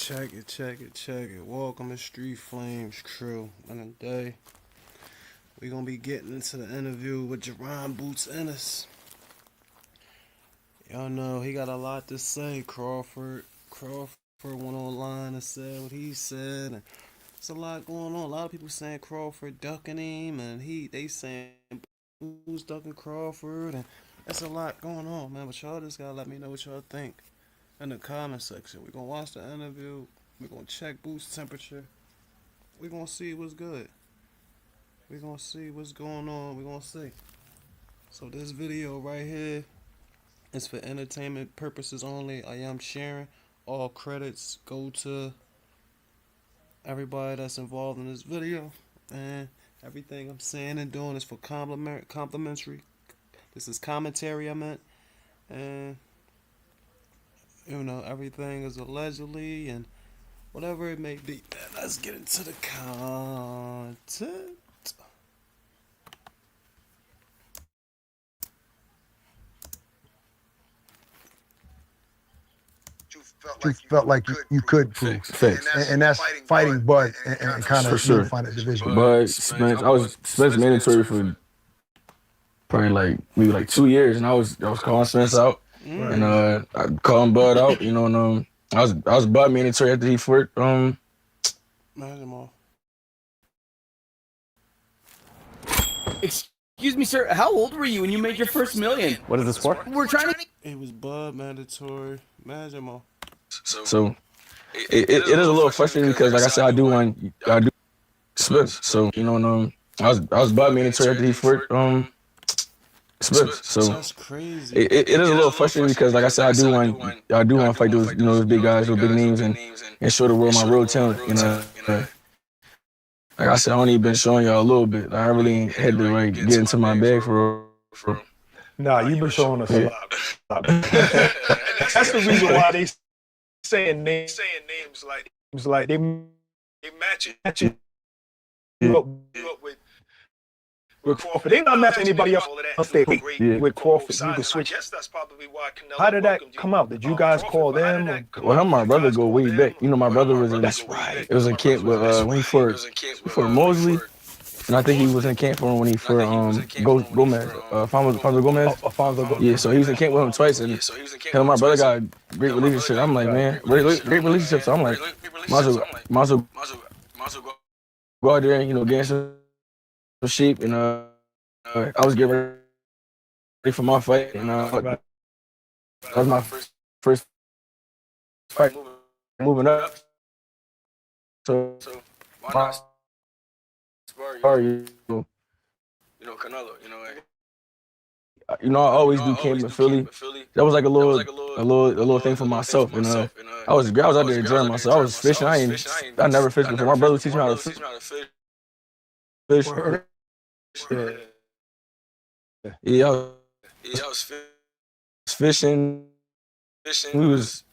Check it, check it, check it. Welcome to Street Flames crew. And today we're gonna be getting into the interview with Jerron Boots Ennis. Y'all know he got a lot to say. Crawford went online and said what he said, and there's a lot going on. A lot of people saying Crawford ducking him, and they saying who's ducking Crawford, and there's a lot going on, man. But y'all just gotta let me know what y'all think in the comment section. We're gonna watch the interview. We're gonna check Boots' temperature. We're gonna see what's good. We're gonna see what's going on. We're gonna see. So this video right here is for entertainment purposes only. I am sharing. All credits go to everybody that's involved in this video. And everything I'm saying and doing is for complimentary. This is commentary I meant. And everything is allegedly and whatever it may be. Man, let's get into the content. You felt like you could prove. Fix. And that's fighting Bud and kind of unifying the division. But Spence, I was Spence mandatory for probably maybe 2 years, and I was calling Spence out, and I calling Bud out, and I was Bud mandatory after he fought Excuse me, sir. How old were you when you made your first million? What is this for? We're trying to. It was Bud mandatory. Imagine So it is a little frustrating because, like I said, I do Spence. So and I was Bud mandatory after he fought Spence. So that's crazy. It is a little frustrating because, like I said, I do want to fight those big guys, those big names, and show the world my real talent. Like I said, I only been showing y'all a little bit. I really had to get into my bag for real. Nah, you've been showing us a lot. That's the reason why they saying names like they match it. You up with Crawford. They not matching anybody else with Crawford. You can switch. How did that come out? Did you guys call them? Well, him and my brother go way back. My brother was in. That's right. It was in camp with when he fought Mosley, and I think he was in camp for him when he fought Gomez, Alfonso Gomez. Yeah, so he was in camp with him twice, and him and my brother got a great relationship. I'm like, man, great relationship. So I'm like, might as well go out there and get some shape, and I was getting ready for my fight, and that was my first fight moving up. So why not spar Canelo? I always do camp in Philly. That was like a little thing for myself, and I was out there enjoying myself. I was fishing. I never fished before. My brother teach me how to fish. Yeah, I was fishing. We was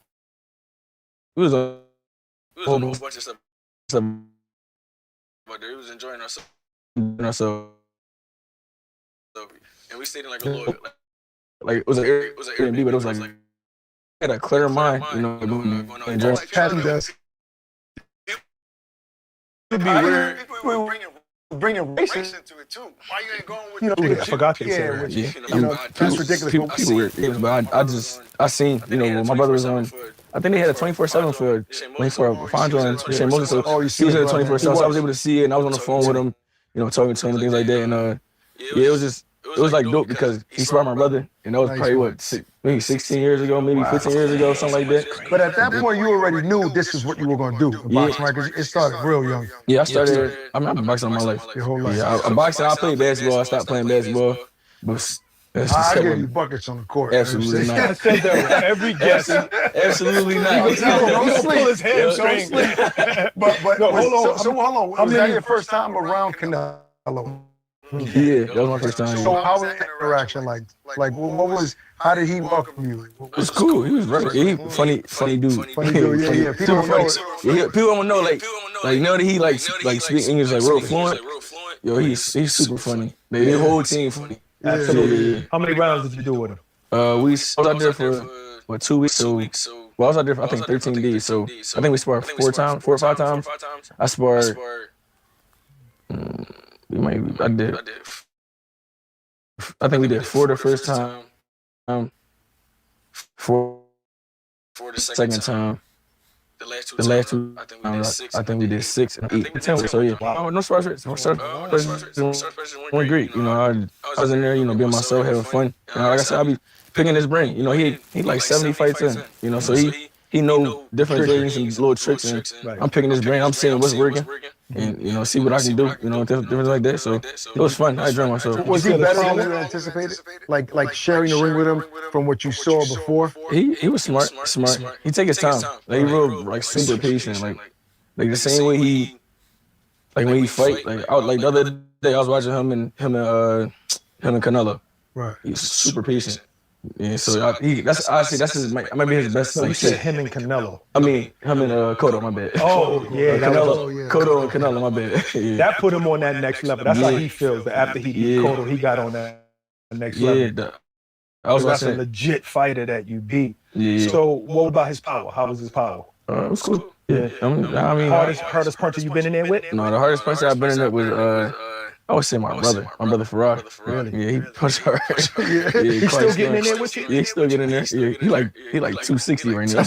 a whole bunch of stuff. But we was enjoying ourselves. And we stayed in like a little, it was an Airbnb, but it was like I had a clear mind, enjoying. It'd be weird. Bringing race into it too. Why you ain't going with I forgot to say that. That's ridiculous. People weird, but I seen, when my brother was on. I think they had a 24/7 for when he fought Alfonso and Shane Mosley. So he was in a 24/7. So I was able to see it, and I was on the phone with him, talking to him and things like that. And it was like dope because he sparred my brother, and that was probably maybe 16 years ago, maybe 15 years ago, something like that. But at that point, you already knew this is what you were going to do in boxing, right? Because it started real young. Yeah, I started. I've been boxing all my life. Your whole life. Yeah, I boxed. I played basketball. I stopped playing basketball, but I give you buckets on the court. Absolutely not. I said that every guest. Absolutely not. Don't pull his hamstring. But hold on. So hold on. Was that your first time around Canelo? Yeah, that was my first time. So how was that interaction like? How did he welcome you? It was cool. He was funny dude. Funny dude, yeah. People know it. Yeah, people don't know now that he speak English real fluent. Yo, he's super funny. The whole team funny. Absolutely. How many rounds did you do with him? We was out there for 2 weeks. So Well, I was out there for, I think 13 days. So I think we sparred 4 or 5 times. I sparred. We might. I did. I think we did 4 the first time. 4 the second time. The last two times, I think we did 6 and 8 10. So yeah, no spars. Went great. You know, I was in there, you know, being myself, having fun. You know, like I said, I be picking his brain. You know, he like 70 fights in. You know, so he know different things and little tricks, and I'm picking his brain. I'm seeing what's working, and you know, see what I can do. You know, different like that. So it was fun. I enjoyed myself. Was he better than you anticipated? Like sharing the ring with him from what you saw before? He was smart. He take his time. Like he real like super patient. Like the same way he like when he fight. Like the other day I was watching him and Canelo. Right. He's super patient. Yeah, so that's his. Might be his best. So you said him and Canelo. I mean, him and Cotto, my bad. Oh yeah, Cotto and Canelo, my bad. Yeah. That put him on that next level. That's how he feels. That after he beat Cotto, he got on that next level. That's a legit fighter that you beat. Yeah. So what about his power? How was his power? It was cool. Yeah. I mean, hardest puncher you been in there with? No, the hardest puncher I've been in there was I would say my brother Farrar. Really? Yeah, he punched hard. Yeah, he's still getting in there with you? Yeah, he's still getting in there. Yeah, he like 260 right now.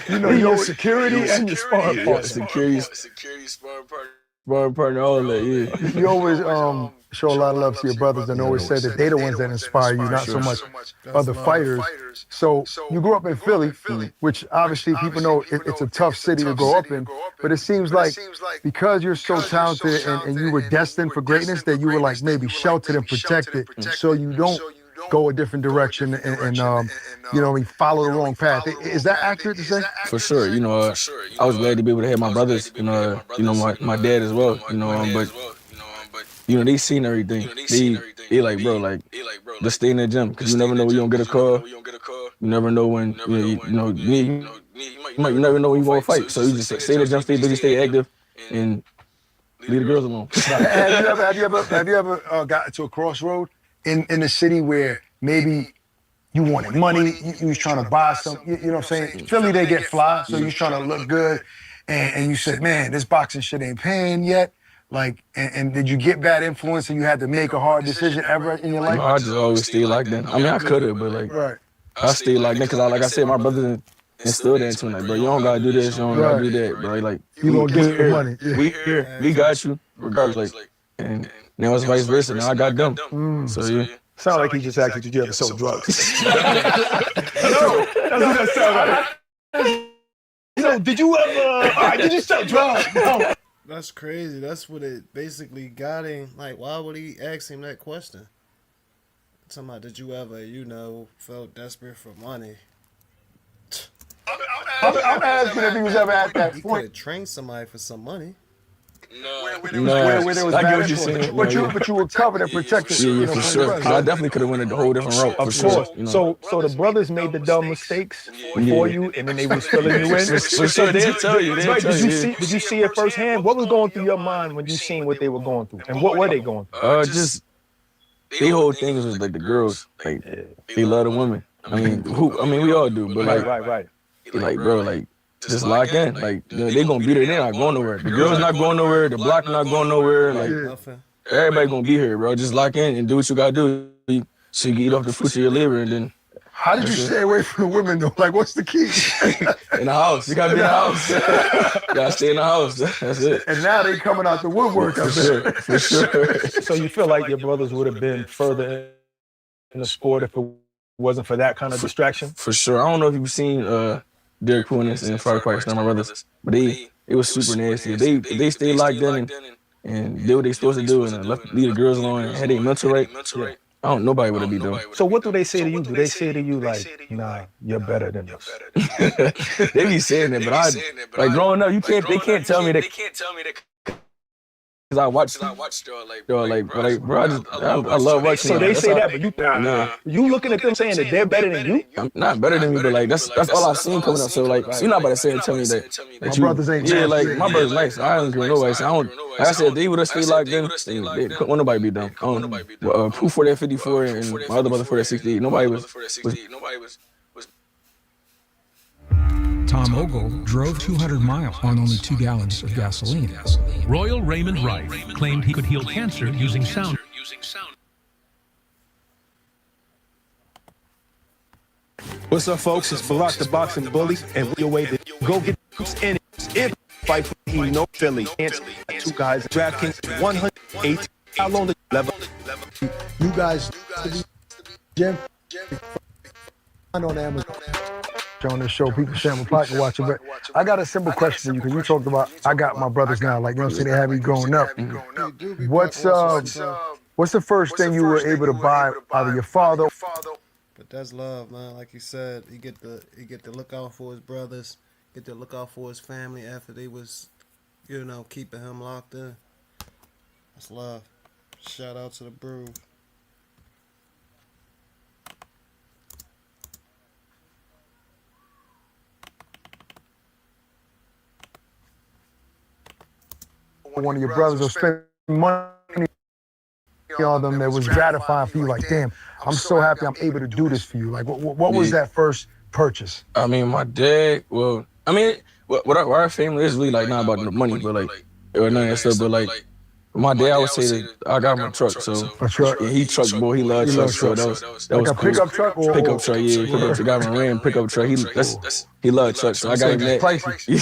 You know, your security and your sparring partner. Security sparring partner, all of that, yeah. You always show a lot of love to your brothers and always say that they're the ones that inspire you, not so much other fighters. So you grew up in Philly, which obviously people know it's a tough city to grow up in, but it seems like because you're so talented and you were destined for greatness that you were like maybe sheltered and protected so you don't go a different direction and you know, follow the wrong path. Is that accurate to say? For sure. You know, I was glad to be able to have my brothers, you know, my dad as well, you know, but you know, they seen everything. They like, bro, like, just stay in the gym, because you never know when you're going to get a call. You never know when, you might never know when you're going to fight. So you just stay in the gym, stay busy, stay active, and leave the girls alone. Have you ever gotten to a crossroad in the city where maybe you wanted money, you was trying to buy something, you know what I'm saying? Philly, they get fly, so you're trying to look good, and you said, man, this boxing shit ain't paying yet. Like, and did you get bad influence and you had to make a hard decision ever in your life? I just always stayed like that. I mean, I could have, but like, I stayed like that because, like I said, my brother instilled that into me. Like, bro, you don't gotta do this, you don't gotta do that, bro. Like, you gonna get the money. Yeah. We here, we got you, regardless. Like, and now it's vice versa. Now I got them. So yeah. Sound like he just asked you, did you ever sell drugs? No, that's what that sound like. You know, did you ever? Did you sell drugs? No. That's crazy. That's what it basically got him. Like, why would he ask him that question? Talking about, did you ever, you know, felt desperate for money? I'm asking if he was ever at that He could point. have trained somebody for some money. Where there was bad influence. But you were covered and protected. Yeah, for sure. I definitely could have went a whole different route. Of course. You know. So the brothers made the dumb mistakes for you, and then they was filling you in. For sure, they'll tell you. Did you see it firsthand? What was going through your mind when you seen what they were going through, and what were they going through? Just they whole thing was like the girls, like they love the women. I mean, we all do, but like, Right. like, bro, like. Just lock in. Like, they gonna be there. They're not going nowhere. The girls not going nowhere. The block not going nowhere. Like, everybody gonna be here, bro. Just lock in and do what you gotta do. So you can eat off the fruits of your labor, and then. How did you stay away from the women though? Like, what's the key? In the house. You gotta be in the house. You gotta stay in the house. That's it. And now they coming out the woodwork up there. For sure. So you feel like your brothers would have been further in the sport if it wasn't for that kind of distraction? For sure. I don't know if you've seen Derek Pounis and Fire Price, they're my brothers, but it was super nasty. They stayed locked in and did what they supposed to do and leave the girls alone and had their mental right. I don't. Nobody would have be doing. So what do they say to you? Do they say to you like, "Nah, you're better than us"? They be saying that, but like growing up, they can't tell me that. Cause I watched y'all like, bro, I love watching. So they say that, but you looking at them saying that they're better than you? I'm not better than me, but like that's all I've seen coming up. So like, you're not about to say and tell me that My brothers ain't yeah, nice. like my brother's nice. I don't agree with nobody. So I don't. Like I said, they would have stayed locked in. They couldn't want nobody be done. Proof for that 54 and my other brother for that 68. Nobody was Tom Ogle drove 200 miles on only 2 gallons of gasoline. Royal Raymond Wright claimed he could heal cancer using sound. What's up, folks? It's Barack the Boxing Bully, and we're your way to go get Ennis. If fight for he no Philly. And 2 guys, DraftKings 108. How long the level? You guys, Jim, on Amazon. On this show, people saying I'm probably watching, but I got a simple question for you because you talked about I got my brothers now, like you know what I'm saying, they have me growing up. What's the first thing you were able to buy either your father? But that's love, man. Like you said, he get to look out for his brothers, get to look out for his family after they was, you know, keeping him locked in. That's love. Shout out to the Brew. One of your brothers will spend money on them that was gratifying for you, like, damn, I'm so happy I'm able to do this for you. Like, what was that first purchase? I mean, my dad, well, I mean, what our family is really like not about the money, but like, or none of that stuff, but like, my dad, I would say that I got him a truck, so A truck? yeah, he truck boy, he loves trucks, so that was Like a cool. pickup truck or Pickup truck, yeah, pickup truck. Got him a Ram pickup truck. He loves trucks, so I got him that. Pricey.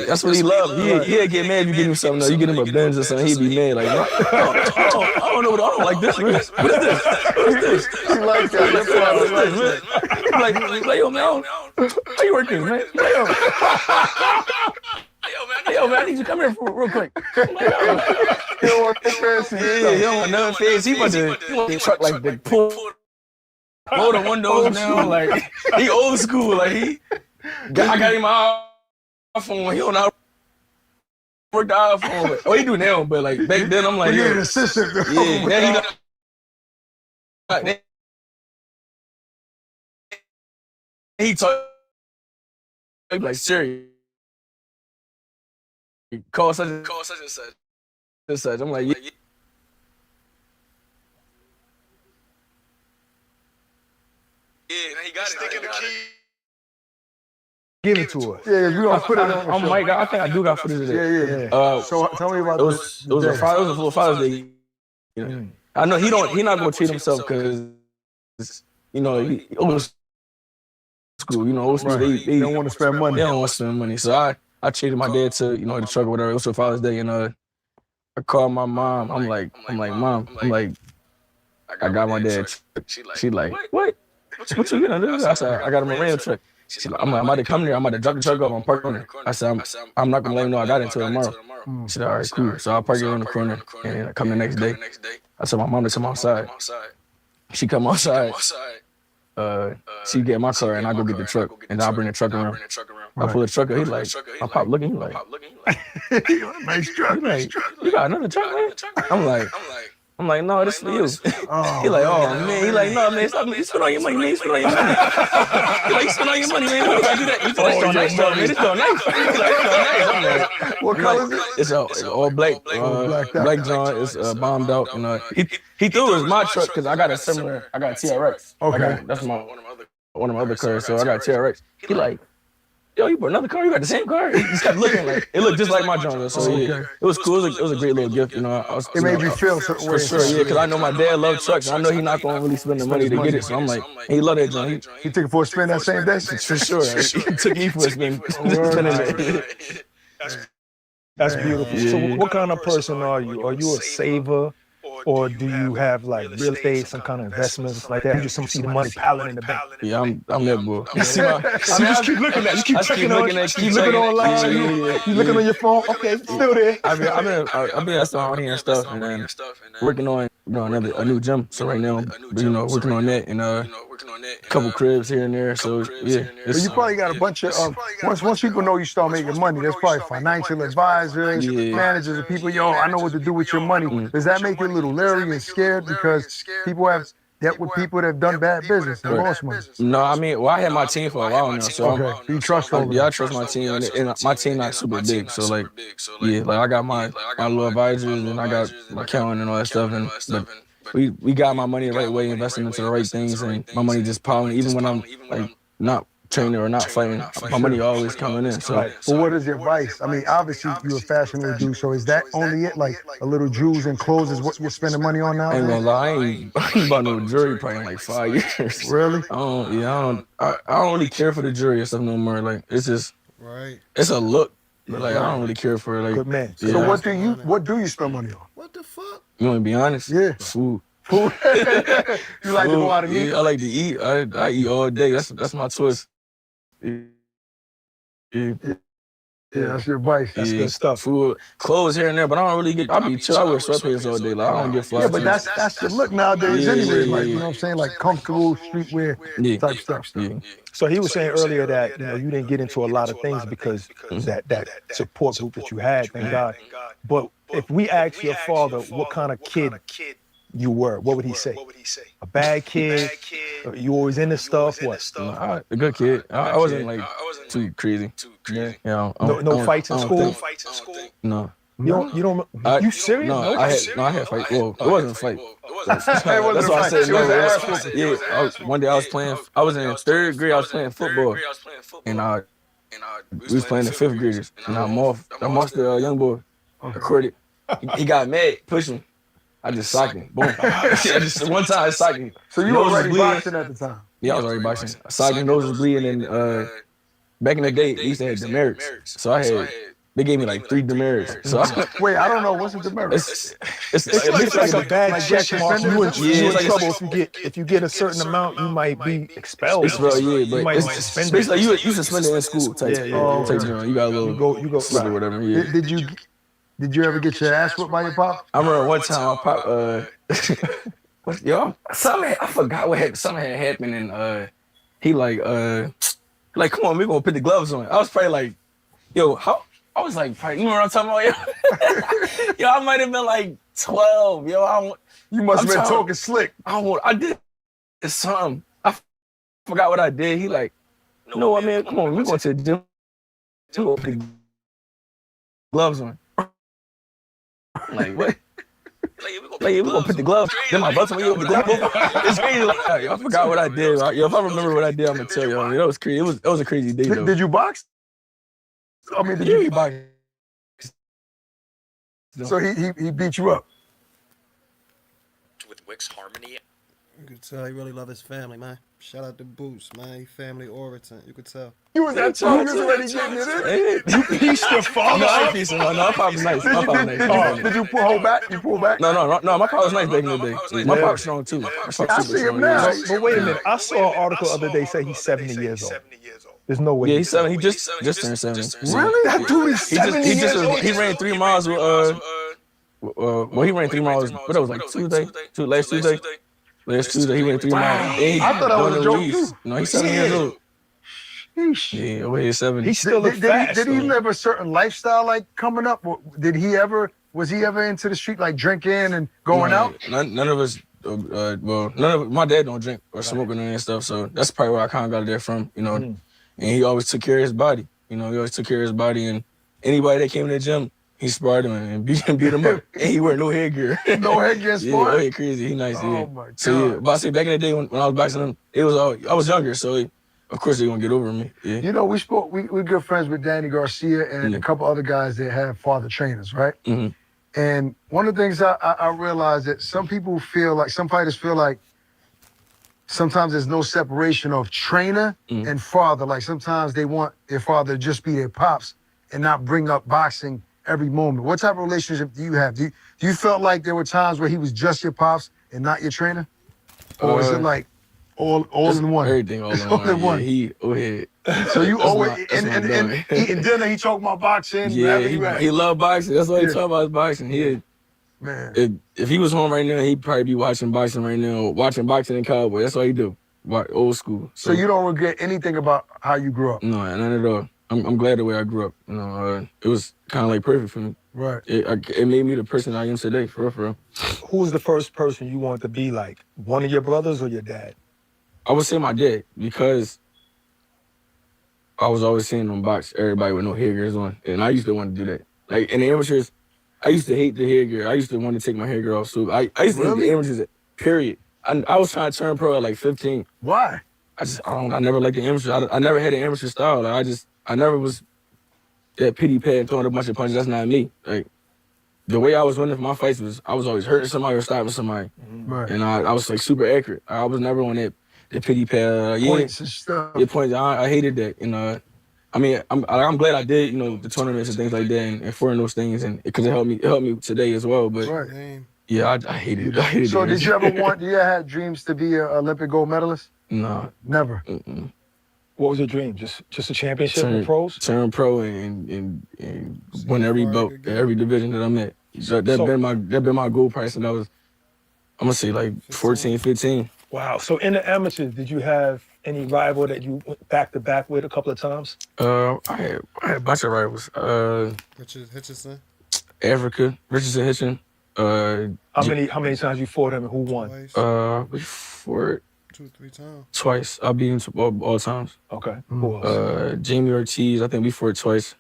That's what he loves. He'd get mad if you get him something. You get him a Benz or something, he'd be mad like, no, I don't know what I don't like this. Man. What is this? What is this? He likes that. Like, yo, man, how you working, man? Yo, man, I need you to come here real quick. You don't want no fancy He don't want nothing fancy. He want the truck like the pull the windows now. Like, he old school. Like, I got him my iPhone. He don't know how to work the iPhone. Oh, he do now, but like back then, I'm like, you're an assistant. yeah, now he talk like serious. Call such and such. I'm like, yeah. He got it. Give it to us. Yeah, you gonna put it on. I'm Mike. I think I do got footage of that. Yeah. So tell me about it was a Father's Day. You know, I know he not gonna treat himself because you know he old school. You know, old school. They don't want to spend money. They don't want to spend money. So I treated my dad to the truck or whatever. It was for Father's Day, and I called my mom. I'm like, Mom, I got my dad. She like, what? What you gonna do? I said, I got him a Ram truck. She like, I'm about to come there. I'm about to drop the truck up. I'm parked on there. I said, I'm not gonna let him know I got it until tomorrow. She said, all right, cool. So I park it on the corner, and then I come the next day. I told my mom to come outside. She come outside. She get in my car, and I go get the truck, and I bring the truck around. I pull the truck up. He like, my pop looking. He like, nice truck. He like, you got another truck, man? I'm like, no, this for you. He like, oh man. He like, no, man, stop. You spend all your money, man. You spend all your money. He like, you spend all your money, man. Why you gotta do that? You feel like nice, man. This so nice. He like, it's so nice. I'm like, what color is it? It's all black. Black John is bombed out, and he threw it was my truck because I got a TRX. Okay, that's one of my other cars. So I got a TRX. He like, yo, you bought another car? You got the same car? He just kept looking like it looked just like my John. So yeah, it was cool. It was a great little gift, you know. It made you feel for sure, yeah, because I know my dad loved trucks. I know he's not gonna really spend the money to get it. So I'm like, he loved that John. He took it for a spin that same day? For sure. He took me for a spin. That's beautiful. Yeah. So what kind of person are you? Are you a saver? Or do you have like real estate, some kind of investments like that? You just see the money piling in the bank. Yeah, I'm that boy. You see you just keep looking at it. You keep checking on it. Keep looking online. You looking on your phone. Okay, it's still there. I've been out here and stuff, and then working on a new gym. So right now, working on that and a couple cribs here and there. So yeah, but you probably got a bunch of once people know you start making money, there's probably financial advisors, managers, and people. Yo, I know what to do with your money. Does that make you a little leery and scared because people have dealt with people that have done bad business and lost money? No, I mean, I had my team for a while now, so you trust them. Yeah, I trust my team, and my team not super big, so like, yeah, like I got my little advisors and I got my accountant and all that stuff, but we got my money the right way, investing into the right things, and my money just piling, even when I'm like not training or not fighting, my money always coming in. So, But what is your advice? I mean, obviously you're a fashionable dude, so is that only it? Like a little jewels and clothes is what you're spending money on I ain't gonna nowadays? lie, I ain't bought no jewelry probably in like 5 years. Really? I don't really care for the jewelry and stuff no more. Like it's just, Right. it's a look, but like I don't really care for it. Like, Good man. yeah. So what do you spend money on? What the fuck? You want to be honest? Yeah. Food. Food. You like to go out and eat? Yeah, I like to eat. I eat all day. That's my twist. Yeah. Yeah, that's your advice. That's good stuff. Food, clothes here and there, but I don't really get. I be chill. I wear sweatpants all day. Like I don't get fly. Yeah, but that's the look nowadays Yeah, anyway. yeah, Like, you yeah. know what I'm saying? Like comfortable streetwear type stuff. Yeah. So he was saying earlier that you didn't get into a lot of things because that support group that you had, thank God. But if we asked your father what kind of kid you were, what would he say? A bad kid? You always into stuff? What? A good kid. I wasn't like too crazy. Yeah. You know, No fights in school? No. You don't. You serious? No, I had fight. Well, it wasn't a fight. That's It why wasn't a I fight. said It no. was an ass whooping. Yeah, one day I was playing. I was in third grade. I was playing football, and we was playing the fifth graders, and I mossed the young boy. I caught it. He got mad, pushed him. I just socked him. Boom. Just one time I socked him. So you Nose were was already bleeding. boxing at the time? Yeah, I was already boxing. I socked him, nose was bleeding, and back in the day, they used to have demerits. So they gave me like 3 demerits. So Wait, I don't know. What's the demerit? it's It's like a bad check mark. You in Yeah, trouble if you get a certain amount, you might be expelled. It's real, yeah, but You might it's be suspended. basically you suspended in school type. Yeah, yeah, type yeah. joint. You got a little You go slip or whatever. Yeah. Did you ever get your ass whipped by your pop? I remember one time I popped. I forgot what happened. Something had happened, and he like come on, we gonna put the gloves on. I was probably like, I was like, probably, you know what I'm talking about? Yo, I might have been like 12. You must have been I'm talking slick. I did something. I forgot what I did. He like, you know what, man? Come on, we going to the gym. We gonna put the gloves on. Like what? Like, we gonna put the gloves. Then my brother told me, the gloves. It's crazy. Like, I forgot what I did. Yo, if I remember what I did, I'm gonna tell you. I mean, that was crazy. It was a crazy day though. Did you box? I mean, did Yeah, you he boxed. So he beat you up. With Wix Harmony. You could tell he really love his family, man. Shout out to Boost, man. He family oriented. You could tell. You was that time. You was already getting it in. You pieced your father. No, I pieced him. No, my pop was nice. My pop was nice. Did you pull back? You pull back? No. My pop was nice back in the day. My pop was strong too. My pop I super see him strong. now. Yeah. But wait a minute. I saw an article the other day say he's 70 years old. There's no way. Yeah, he's 7. He just turned 7. Really? That dude is 70 years old? He ran 3 miles with well, he ran 3 miles. What that was like last Tuesday. Last Tuesday he ran 3 miles. I thought that was a joke too. No, he's 7 years old. Sheesh. Yeah, over here 7. He still look fast. Did he though. live a certain lifestyle like coming up? Was he ever into the street like drinking and going out? None of us. My dad don't drink or smoke or none of that stuff, so that's probably where I kind of got it from, you know. And he always took care of his body, you know. He always took care of his body, and anybody that came to the gym, he sparred him and beat him up. And he wear no headgear. No headgear Yeah, sport? he crazy. He nice. Oh Yeah. my God. So yeah, but I say back in the day when I was boxing him, I was younger, so of course they gonna get over me. Yeah. You know, we're good friends with Danny Garcia and a couple other guys that have father trainers, right? Mm-hmm. And one of the things I realized that some fighters feel like sometimes there's no separation of trainer and father. Like sometimes they want their father to just be their pops and not bring up boxing every moment. What type of relationship do you have? Do you felt like there were times where he was just your pops and not your trainer? Or is it like all in one? Everything all in one. Yeah, he ahead. So you always that's my dog. eating dinner, he talking about boxing. Yeah, wherever you at. he loved boxing. That's all he talking about is boxing. Man. If he was home right now, he'd probably be watching boxing right now, watching boxing and cowboy. That's all he do. Old school. So you don't regret anything about how you grew up? No, none at all. I'm glad the way I grew up. You know, it was kind of like perfect for me. Right. It made me the person I am today, for real. Who was the first person you wanted to be like? One of your brothers or your dad? I would say my dad, because I was always seeing them box everybody with no headgears on, and I used to want to do that. Like in the amateurs, I used to hate the headgear. I used to want to take my headgear off. So I used to hate the amateurs. Period. I was trying to turn pro at like 15. Why? I never liked the amateur. I never had an amateur style. Like I never was that pity pad throwing a bunch of punches. That's not me. Like the way I was winning for my fights was I was always hurting somebody or stopping somebody, Right. and I was like super accurate. I was never on that pity pad. Points and stuff. Yeah, points. I hated that. I mean, I'm glad I did. The tournaments and things like that, and foreign those things, and because it helped me today as well. But Right. yeah, I hated. I hated. So it. did you ever want? You ever had dreams to be an Olympic gold medalist? No. Never. Mm-mm. What was your dream? Just a championship in pros? Turn pro and win every belt, every division that I'm at. So that been my goal price, and I'm gonna say like 14, 15. Wow. So in the amateurs, did you have any rival that you went back to back with a couple of times? I had a bunch of rivals. Hitchison. Africa, Richardson Hitchin. How many times you fought him and who won? We fought 2-3 times. Twice. I beat him all times. Okay. Who else? Jamie Ortiz. I think we fought twice.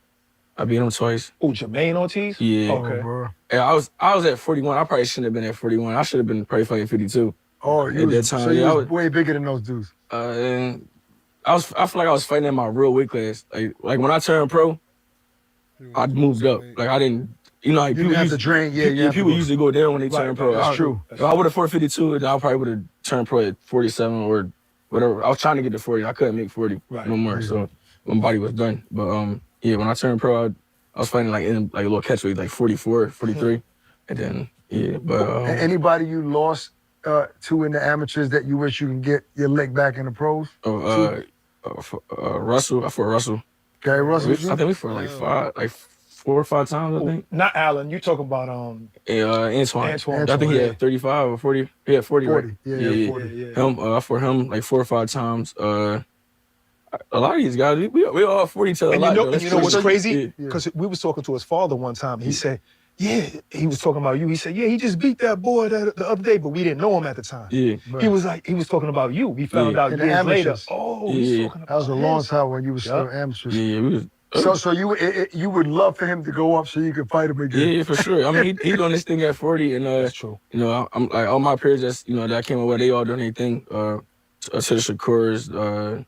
I beat him twice. Oh, Jermaine Ortiz? Yeah. Okay. Bro. And I was at 41. I probably shouldn't have been at 41. I should have been probably fighting 52. Oh, at that time. So you was way bigger than those dudes. And I feel like I was fighting in my real weight class. Like when I turned pro, I moved up. Like I didn't. Like You have to drain. Yeah. People usually go down when they turn pro. That's true. If I would have fought 52, then I probably would have turned pro at 47 or whatever. I was trying to get to 40. I couldn't make 40 no more. So my body was done. But yeah, when I turned pro, I was fighting like in like a little catchweight, like 44, 43, and then yeah. But anybody you lost to in the amateurs that you wish you can get your leg back in the pros? Russell. I fought Russell. Gary Russell. I think we fought like 4 or 5 times. I think. Not Allen. You talking about Antoine. Antoine. I think he had 35 or 40. He had 40. 40. Right? Yeah, 40. Him. I fought him like 4 or 5 times. A lot of these guys, we all fought each other a lot. And you know what's crazy? Yeah. Because we was talking to his father one time. He said, yeah, he was talking about you. He said, yeah, he just beat that boy the other day, but we didn't know him at the time. Yeah. He was talking about you. We found out In the years later. amateurs. Oh, he's talking about That was a long time when you were still amateurs. Yeah, we was. So you would love for him to go up so you could fight him again. Yeah, for sure. I mean, he doing this thing at 40, and That's true. I'm like all my peers that I came up with, they all doing their thing. To the Shakurs,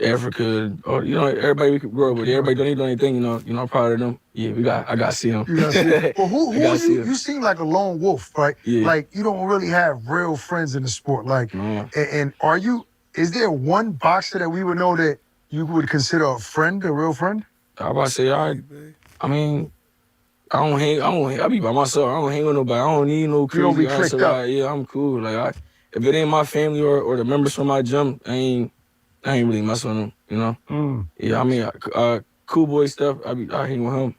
Africa, or everybody we could grow up with. Everybody doing anything. I'm proud of them. Yeah, I got to see them. You gotta see him. Well, who you seem like a lone wolf, right? Yeah. Like you don't really have real friends in the sport. Like, and is there one boxer that we would know that you would consider a friend, a real friend? I about to say, I mean, I don't hang. I be by myself. I don't hang with nobody. I don't need no crazy. You don't be guys. clicked up. Yeah, I'm cool. Like if it ain't my family or the members from my gym, I ain't really messing with them. Yeah, I mean, cool boy stuff. I hang with him.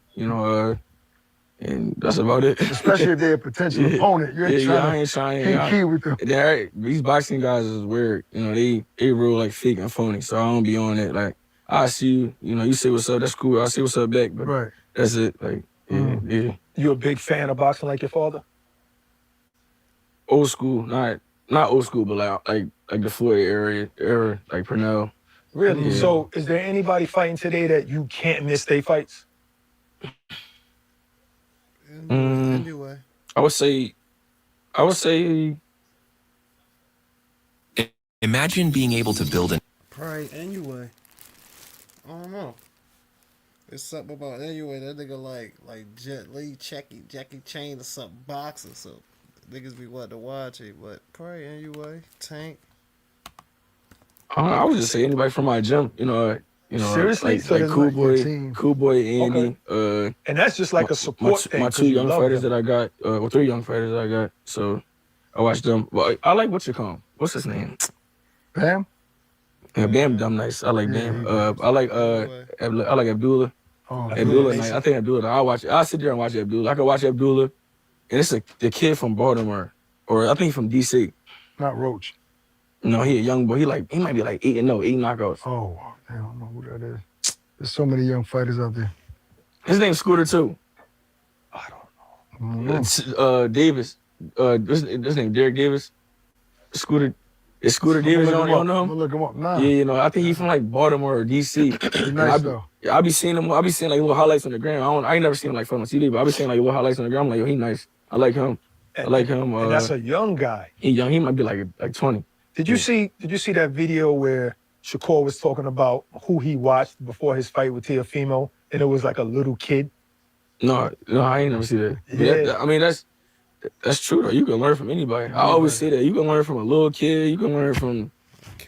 And that's about it. Especially if they're a potential opponent. You ain't I ain't trying. to key with them. These boxing guys is weird. They real like fake and phony. So I don't be on it. Like I see you. You say what's up. That's cool. I see what's up back. But that's it. Like yeah. You a big fan of boxing like your father? Old school, not old school, but like the Floyd era, like Purnell. Really? Yeah. So is there anybody fighting today that you can't miss their fights? Anyway. I would say. Imagine being able to build an Probably anyway. I don't know. There's something about anyway. That nigga like Jet Li, Jackie Chan or something boxing. So niggas be wanting to watch it, but probably anyway. Tank. I would just say anybody from my gym. Seriously? like Cool Boy, Andy. And that's just like a support thing. My 2 young fighters that I got, or 3 young fighters that I got. So I watch them. Well, I like what's his name? Bam? Yeah, Bam dumb nice. I like Bam. I like Abdullah. Oh, Abdullah nice. I think Abdullah. I sit there and watch Abdullah. I can watch Abdullah. And it's the kid from Baltimore. Or I think from DC. Not Roach. No, he a young boy. He might be like 8 knockouts. Oh, I don't know who that is. There's so many young fighters out there. His name's Scooter too. I don't know. It's, Davis. His name Derek Davis. Scooter. It's Scooter Davis. You don't know I'm him? gonna look him up now. Yeah, I think he's from like Baltimore or DC. He's nice though. I be seeing him. I be seeing like little highlights on the gram. I ain't never seen him like on TV, but I be seeing like little highlights on the gram. I'm like, yo, he nice. I like him. And that's a young guy. He young. He might be like 20. Did you see that video where Shakur was talking about who he watched before his fight with Teofimo, and it was like a little kid? No, I ain't never see that. Yeah. I mean, that's true though. You can learn from anybody. I always say that. You can learn from a little kid. You can learn from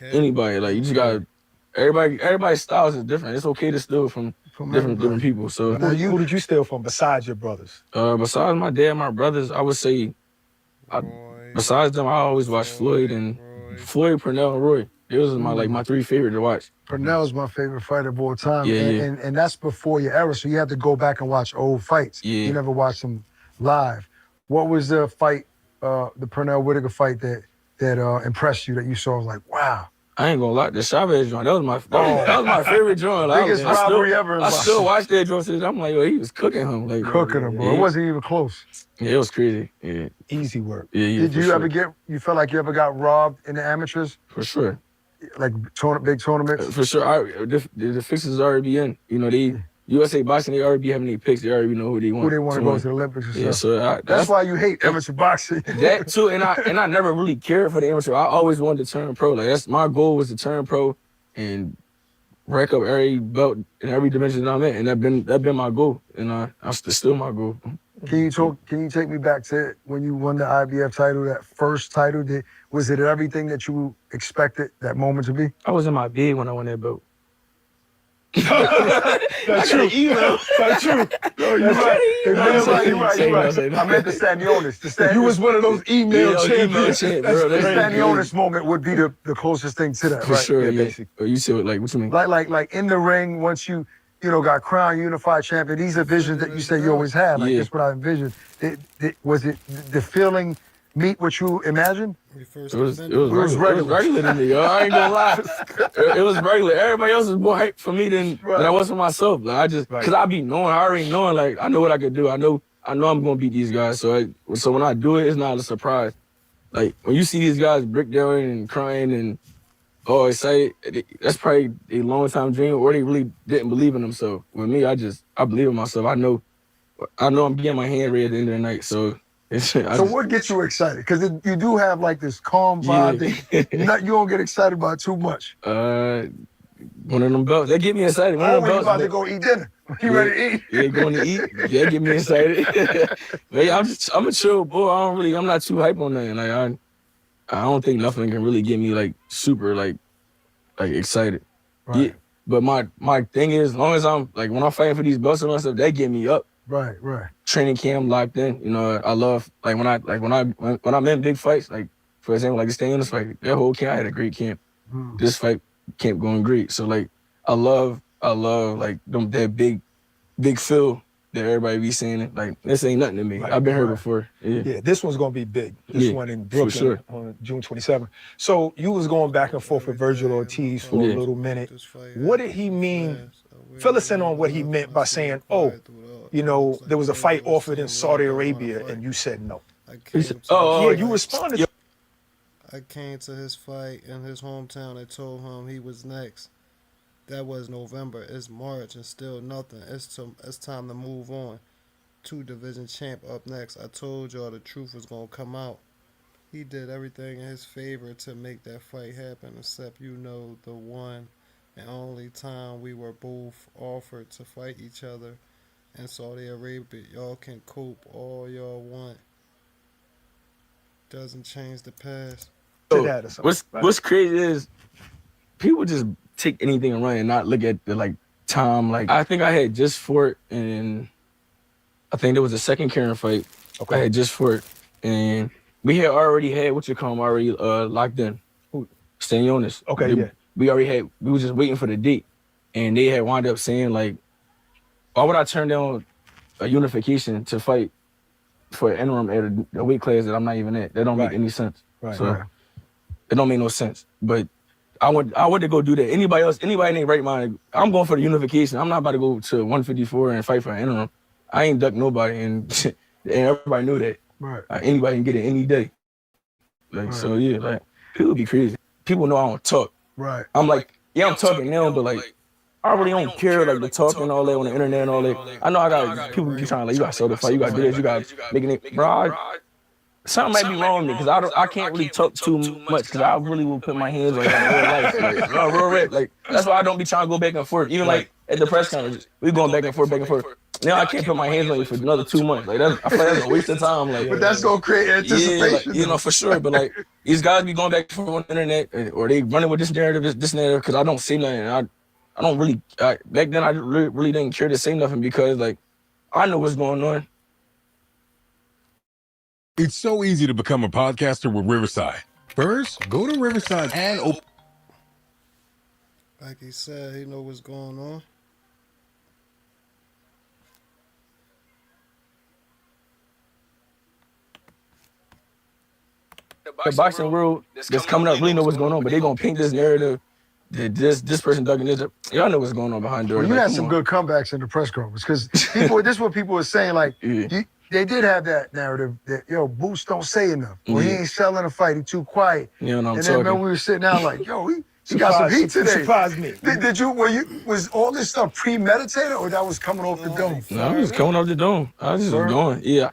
anybody. Like you just gotta. Everybody's styles is different. It's okay to steal from different people. So Who did you steal from besides your brothers? Besides my dad, my brothers, I would say. Besides them, I always watch Floyd, Purnell, and Roy. Those are my three favorite to watch. Purnell's my favorite fighter of all time. Yeah, and that's before your era, so you have to go back and watch old fights. Yeah. You never watched them live. What was the fight, the Purnell Whitaker fight that impressed you, that you saw? Was like, wow. I ain't gonna lie, the Chavez joint, that was my favorite joint. Biggest robbery ever. I still watch that joint. I'm like, yo, he was cooking him. Like, Cooking him, bro. It wasn't even close. Yeah, it was crazy. Yeah. Easy work. Yeah, Did you ever you felt like you ever got robbed in the amateurs? For sure. Like big tournaments? For sure. The fixes already be in. You know, USA Boxing, they already be having their picks. They already know who they want. Who they want to go to the Olympics and yeah, stuff. So that's why you hate amateur boxing. That too, and I never really cared for the amateur. I always wanted to turn pro. Like that's my goal, was to turn pro and rack up every belt in every dimension that I'm in, and that been my goal, and that's still my goal. Can you take me back to when you won the IBF title, that first title? Was it everything that you expected that moment to be? I was in my bed when I won that belt. That's true. That's true. No, you're right. You're right. I meant the Stanionis. You was one of those email champions. The Stanionis moment would be the closest thing to that, For right? sure, Yeah, basically. You see what you mean? Like in the ring, once you got crowned unified champion, these are visions that you say you always had. Like, that's what I envisioned. Was it the feeling meet what you imagined? It was regular to me, yo. I ain't gonna lie. It was regular. Everybody else was more hyped for me than I was for myself. Like, I just, cause I already knowing, like, I know what I could do. I know I'm gonna beat these guys. So when I do it, it's not a surprise. Like, when you see these guys break down and crying and excited, that's probably a long time dream, or they really didn't believe in themselves. With me, I believe in myself. I know I'm getting my hand ready at the end of the night. So what gets you excited? Because you do have like this calm vibe that you don't get excited about too much. One of them belts, they get me excited. When you about to go eat dinner. You ready to eat? Yeah, going to eat. Yeah, get me excited. But yeah, I'm a chill boy. I'm not too hype on nothing. Like I don't think nothing can really get me like super like excited. Right. Yeah. But my thing is, as long as I'm like, when I'm fighting for these belts and stuff, they get me up. Right. Training camp locked in. You know, I love when I'm in big fights. Like for example, like the Ennis fight. That whole camp, I had a great camp. This fight camp going great. So like I love like that big feel that everybody be saying it. Like this ain't nothing to me. I've been here before. Yeah, this one's gonna be big. This one in Brooklyn on June 27th. So you was going back and forth with Virgil Ortiz for a little minute. What did he mean? Fill us in on what he meant by saying, there was a fight offered in Saudi Arabia and you said no. You responded. I came to his fight in his hometown. I told him he was next. That was November. It's March and still nothing. It's time to move on. 2 division champ up next. I told y'all the truth was gonna come out. He did everything in his favor to make that fight happen, except the one and only time we were both offered to fight each other in Saudi Arabia. Y'all can cope all y'all want. Doesn't change the past. What's crazy is people just take anything and run and not look at the time. Like I think I had just fought, and I think there was a second Karen fight. Okay. I had just fought, and we had already had already locked in. Stanionis. Okay, We was just waiting for the date, and they had wound up saying like, why would I turn down a unification to fight for an interim at a weight class that I'm not even at? That don't make any sense. It don't make no sense. But I went to go do that. Anybody in their right mind, I'm going for the unification. I'm not about to go to 154 and fight for an interim. I ain't ducked nobody, and everybody knew that. Right. Anybody can get it any day. So yeah, like people be crazy. People know I don't talk. Right. I'm like, I'm talking now, but like I really don't care like the talking and all that on the internet and all that. I know I got people be trying like, you gotta sell the fight, you gotta do this, you gotta make it. Bro, something might be wrong with me because I can't really talk too much because I really will put my hands on you in real life. Like, no, real rap. Like, that's why I don't be trying to go back and forth. Even like at the press conference, we going back and forth, back and forth. Now I can't put my hands on you for another 2 months. Like, I feel like that's a waste of time. Like, But that's gonna create anticipation. Yeah, like, for sure. But like, these guys be going back and forth on the internet, or they running with this narrative, because I don't say nothing. I don't really. Back then, I really didn't care to say nothing because like, I know what's going on. It's so easy to become a podcaster with Riverside. First, go to Riverside and open. Like he said, he know what's going on. The boxing world that's coming up really know what's going on, but they gonna paint this narrative that this person ducking this. Y'all know what's going on behind doors. Well, you like, had some good comebacks in the press conference because people. This is what people were saying. Like they did have that narrative that Boots don't say enough, or he ain't selling a fight. He too quiet. Yeah, no, I'm and talking. then when we were sitting down, like he got some heat today. Surprised me. Was all this stuff premeditated, or that was coming off the dome? No, I was coming off the dome. I was just going. Yeah,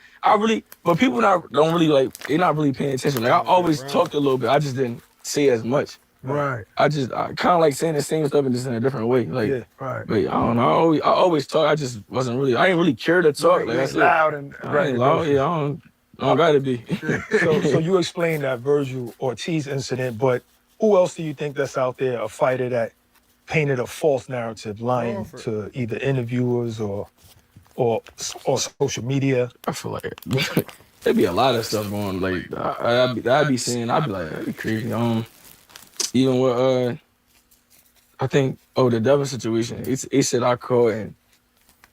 but people don't really like. They're not really paying attention. Like I always talked a little bit. I just didn't say as much. Right. I kind of like saying the same stuff and just in a different way. Like, right. But I don't know. I always talk. I just wasn't really. I didn't really care to talk. Right, like that's loud and I ain't loud. Yeah, I don't gotta be. So you explained that Virgil Ortiz incident, but who else do you think that's out there, a fighter that painted a false narrative, lying to either interviewers or social media? I feel like there'd be a lot of stuff going. Like I'd be saying, I'd be like, that'd be crazy. Even with I think the Devin situation. He said I called and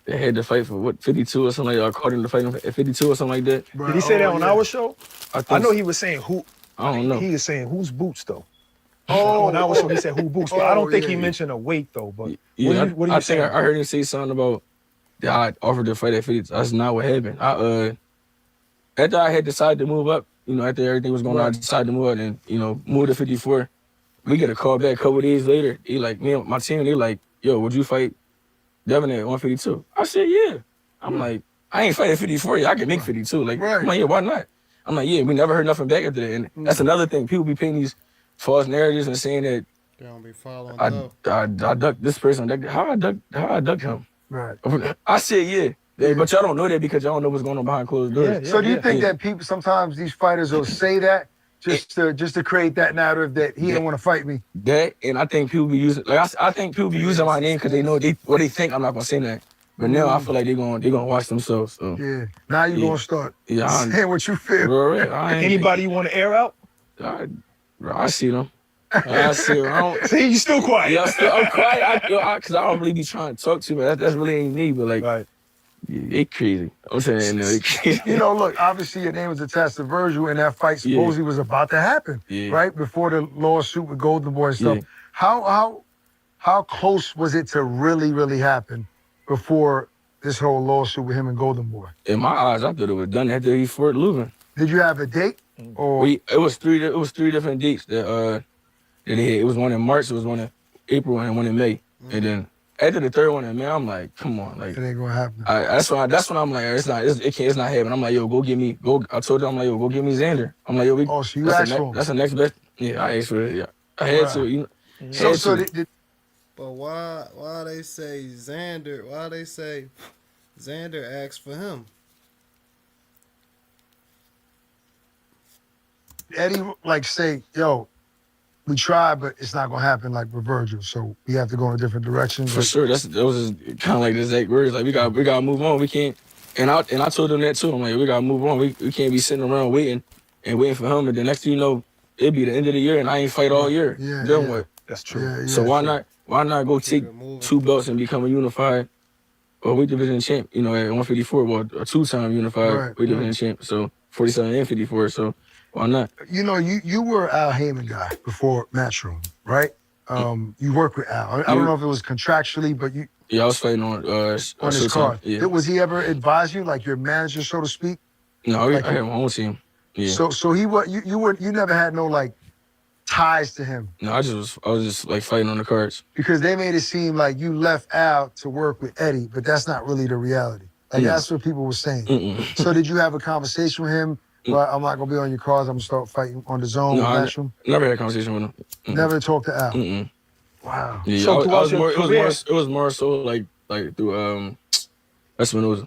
they had to fight for 52 or something like that. I called him to fight him at 52 or something like that. Did he say that on our show? I know he was saying who. I don't know. He is saying who's Boots though. On our show he said who Boots, but I don't think he mentioned a weight though. But what do you think I heard him say something about that I offered to fight at 52. That's not what happened. After I had decided to move up, after everything was going on, I decided to move up and move to 54. We get a call back a couple of days later. He like, me and my team, they like, yo, would you fight Devin at 152? I said, yeah. I'm like, I ain't fighting 54 yet. I can make 52. Like, I'm like, yeah, why not? I'm like, yeah, we never heard nothing back after that. And that's another thing. People be painting these false narratives and saying that They don't be following I ducked this person. How I ducked him? Right. I said, yeah. But y'all don't know that because y'all don't know what's going on behind closed doors. So do you think that people, sometimes these fighters will say that just to create that narrative that he didn't want to fight me? That, and I think people be using, I think people be using my name because they know they think I'm not gonna say that. But now I feel like they're gonna watch themselves. So. Yeah. Now you're gonna start saying what you feel. Bro, anybody you want to air out? I see them. I see them. See, you still quiet. Yeah, I'm quiet because I don't really be trying to talk to you, but that's really ain't me. But like, they crazy. I'm saying they crazy. Look, obviously your name was attached to Virgil, and that fight supposedly was about to happen, right? Before the lawsuit with Golden Boy and stuff. How close was it to really happen before this whole lawsuit with him and Golden Boy? In my eyes, I thought it was done after he fought losing. Did you have a date? Or it was three different dates that they had. It was one in March, it was one in April, and one in May. And then after the third one in May, I'm like, come on, like it ain't gonna happen. That's when I'm like, it's not happening. I'm like, yo, I told them, I'm like, yo, go get me Xander. I'm like, yo, so you asked for him? That's the next best. Yeah, I asked for it. Yeah, I had to. But why they say Xander? Why they say Xander asked for him? Eddie say, yo, we tried, but it's not gonna happen like with Virgil. So we have to go in a different direction. For sure, that was kind of like the exact words. Like we gotta move on. We can't. And I told them that too. I'm like, we gotta move on. We can't be sitting around waiting for him. And the next thing you know, it'd be the end of the year, and I ain't fight all year. Then what? That's true. So why not go take 2 belts and become a unified weight division champ? At 154, well, a 2-time unified weight division champ. So 47 and 54. So. Why not? You were Al Heyman guy before Matchroom, right? You worked with Al. I don't know if it was contractually, but you. Yeah, I was fighting on his card. Yeah. Was he ever advise you, like your manager, so to speak? No, I had my own team. Yeah. So he was you never had no like ties to him. No, I was just like fighting on the cards. Because they made it seem like you left Al to work with Eddie, but that's not really the reality. Like that's what people were saying. So did you have a conversation with him but I'm not gonna be on your cards. I'm gonna start fighting on the zone No, with I Matchroom. never had a conversation with him. Never talked to Al. Mm-mm. Wow. Yeah, So I throughout was your more. career, It was more so like through Espinoza.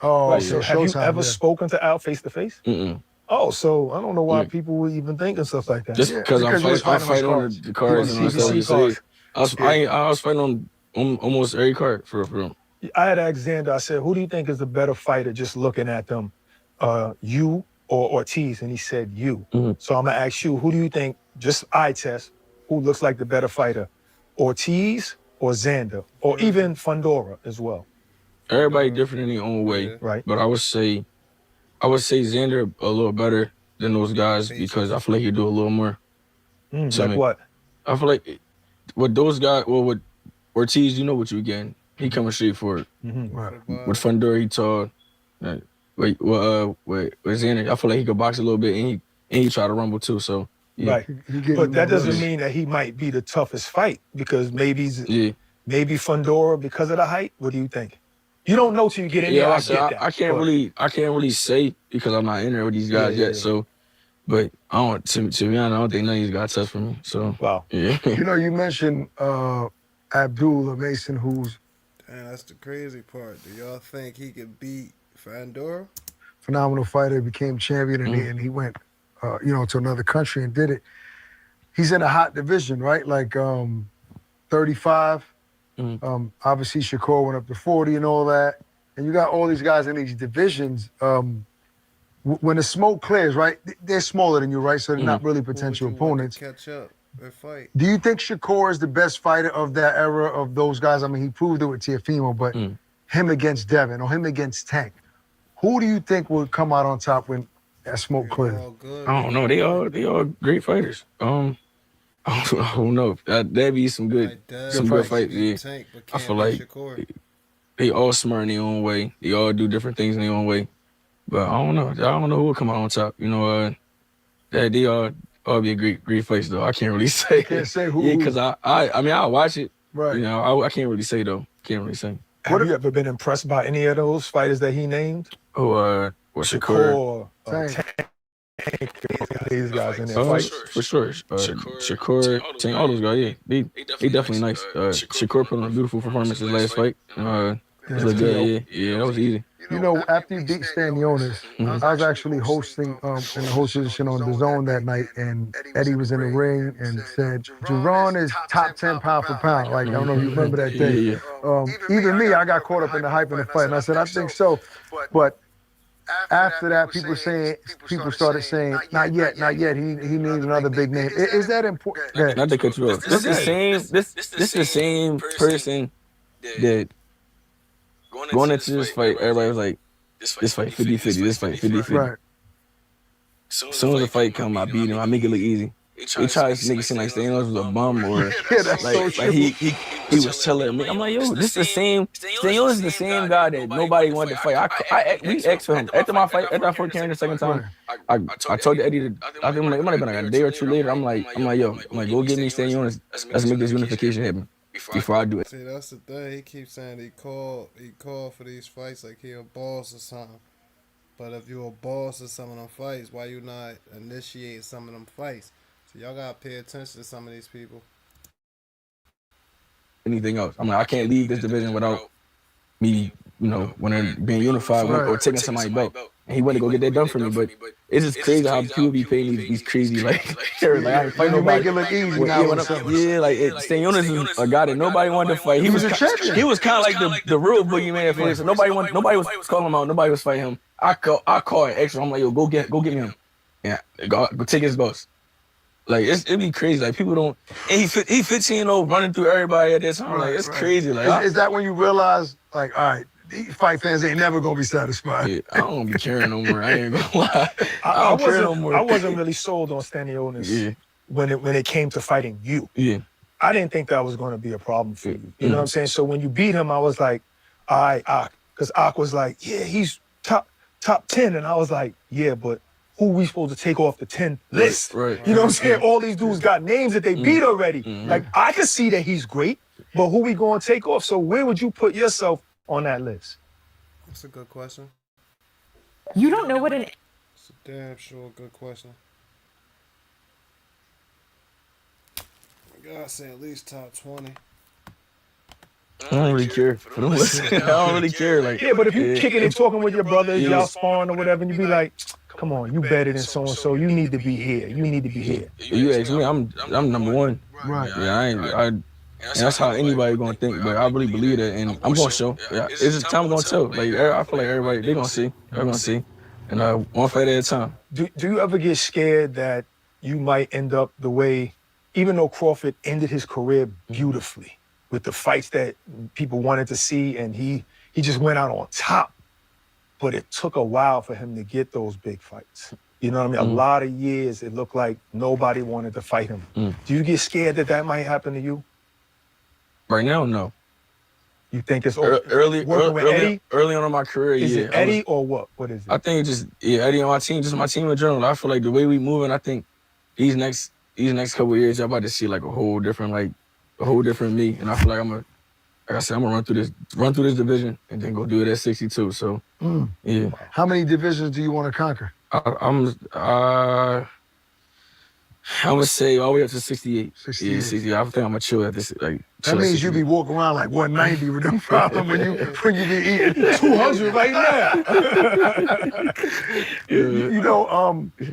Oh, right? okay. So have you Showtime. ever Yeah. spoken to Al face to face? Mm-mm. Oh, so I don't know why Mm. people would even think of stuff like that. Just Yeah, because because you was I fighting on his fight on cards. the You on cards the and all that stuff. TBC So yeah, cards. I was fighting on almost every card for them. I had asked Xander, I said, who do you think is the better fighter just looking at them? You or Ortiz? And he said you. Mm-hmm. So I'm gonna ask you, who do you think, just eye test, who looks like the better fighter? Ortiz or Xander? Or even Fundora as well. Everybody different in their own way, Right. but I would say Xander a little better than those guys because I feel like he do a little more. Like what? I feel like with those guys, with Ortiz, you know what you getting. He coming straight for it. Right. With Fundora, he tall. With Xander, I feel like he could box a little bit and he try to rumble too. So yeah. Right. He give But you that more doesn't looks. mean that he might be the toughest fight because maybe Yeah. Fundora because of the height. What do you think? You don't know till you get in there. I get that. I can't really say because I'm not in there with these guys yet. So, but I don't. To be honest, I don't think none of these guys tough for me. So wow. Yeah. You know, you mentioned Abdullah Mason, who's Damn, that's the crazy part. Do y'all think he could beat Fandora? phenomenal fighter, became champion, and he went, to another country and did it. He's in a hot division, right? Like 35. Obviously, Shakur went up to 40 and all that. And you got all these guys in these divisions. When the smoke clears, right? They're smaller than you, right? So they're not really potential opponents. Catch up or fight. Do you think Shakur is the best fighter of that era of those guys? I mean, he proved it with Teofimo, but him against Devin or him against Tank, who do you think will come out on top when that smoke clears? I don't know. They all great fighters. I don't know. That'd be some good fights. Yeah. I feel like they all smart in their own way. They all do different things in their own way. But I don't know. I don't know who will come out on top. They all be a great fights though. I can't really say. Can't say who. Yeah, because I mean I'll watch it. Right. I can't really say though. Can't really say. Have you ever been impressed by any of those fighters that he named? Oh, Shakur. Tank, these guys in there fights. For sure. Shakur, Tank, all those guys, yeah. They definitely nice. Shakur put on a beautiful performance his last fight. It looked good, yeah, that was easy. You know, after you beat Stanionis, I was actually hosting in the host position on the Zone that night, and Eddie was in the ring and said, Jerron is top 10 pound for pound. Like, I don't know if you remember that day. Yeah. Even me, I got caught up in the hype of the fight, and I said, I think so. But after that, people started saying, not yet. He needs another big name. Is that important? Not to cut you off. This the same person that going into this fight, everybody was like, this fight 50-50, this fight 50-50. Right. As soon as the fight come, I beat him. I make it look easy. They try to make it seem like Stanionis was a bum or like he was telling me. I'm like, yo, this is the same. Stanionis is the same guy that nobody wanted to fight. We asked for him after my fight. After I fought Karen the second time, I told Eddie. I think it might have been like a day or two later. I'm like, go get me Stanionis. Let's make this unification happen before I do it. See, that's the thing. He keeps saying he called for these fights like he a boss or something. But if you a boss of some of them fights, why you not initiating some of them fights? So y'all gotta pay attention to some of these people. Anything else? I'm like, I can't leave this division without me, being unified or taking somebody's belt. And he went to go get that done for me, but it's just crazy how people be paying these crazy I ain't fight nobody. Make it look easy Stanionis is a guy that nobody wanted to fight. He was a champion. He was kind of like the real boogeyman for this. So nobody was calling him out. Nobody was fighting him. I called extra. I'm like, yo, go get me him. Yeah, go take his belts. Like it be crazy. Like people don't. And he 15-0 running through everybody at this time. Like it's crazy. Like is that when you realize, like, all right, these fight fans ain't never gonna be satisfied? Yeah, I don't be caring no more. I ain't gonna lie. I don't care no more. I wasn't really sold on Stanionis when it came to fighting you. Yeah. I didn't think that was going to be a problem for you. You know what I'm saying? So when you beat him, I was like, all right, Ak. Because Ak was like, yeah, he's top 10. And I was like, yeah, but who we supposed to take off the 10 list? Right. You know what I'm saying? All these dudes got names that they beat already. Like, I could see that he's great, but who we going to take off? So where would you put yourself on that list? That's a good question. You don't know what an It's a damn sure good question. I gotta say at least top 20. I don't really care for them listeners. I don't really care. Like, Yeah, but if you kicking and talking with your brothers, Yeah. y'all sparring or whatever, and you be like, come on, you better than so and so. You need to be here. You need to be here. if you ask me, I'm number one. Right. Yeah, and that's how anybody gonna think, but I really believe that, and I'm gonna show. Yeah, it's just time gonna tell. Like, I feel like everybody, they gonna see. They're gonna see, and one fight at a time. Do you ever get scared that you might end up the way, even though Crawford ended his career beautifully with the fights that people wanted to see, and he just went out on top, but it took a while for him to get those big fights. You know what I mean? A lot of years it looked like nobody wanted to fight him. Do you get scared that might happen to you? Right now, no. You think it's Early working with Eddie? on in my career, Is yeah. it Eddie or what? What is it? I think just Eddie on my team, just my team in general. I feel like the way we moving, I think these next couple of years, y'all about to see like a whole different me. And I feel like like I said, I'm gonna run through this division and then go do it at 62. So yeah. How many divisions do you want to conquer? I would say all the way up to 68. 68. Yeah, 60. I think I'm gonna chill at this. Like, That means you be walking around like 190 with no problem when you be eating 200 right now. You know,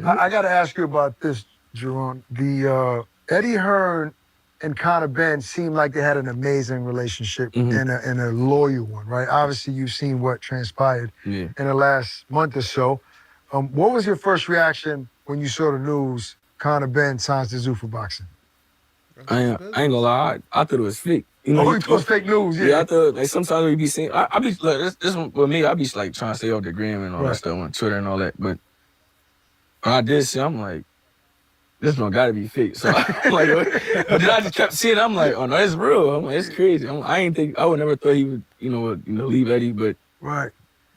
I got to ask you about this, Jerron. The Eddie Hearn and Conor Ben seemed like they had an amazing relationship and a loyal one, right? Obviously, you've seen what transpired in the last month or so. What was your first reaction when you saw the news Conor Ben signs to Zoo for boxing? I ain't gonna lie, I thought it was fake. You know, Oh, it was fake news, yeah. Yeah, I thought like sometimes we be seeing. I be like this with me. I be like trying to stay off the gram and all that stuff on Twitter and all that. But when I did see, I'm like, this one gotta be fake. So I'm like, but then I just kept seeing. I'm like, oh no, it's real. I'm like, it's crazy. I would never thought he would, leave Eddie, but right.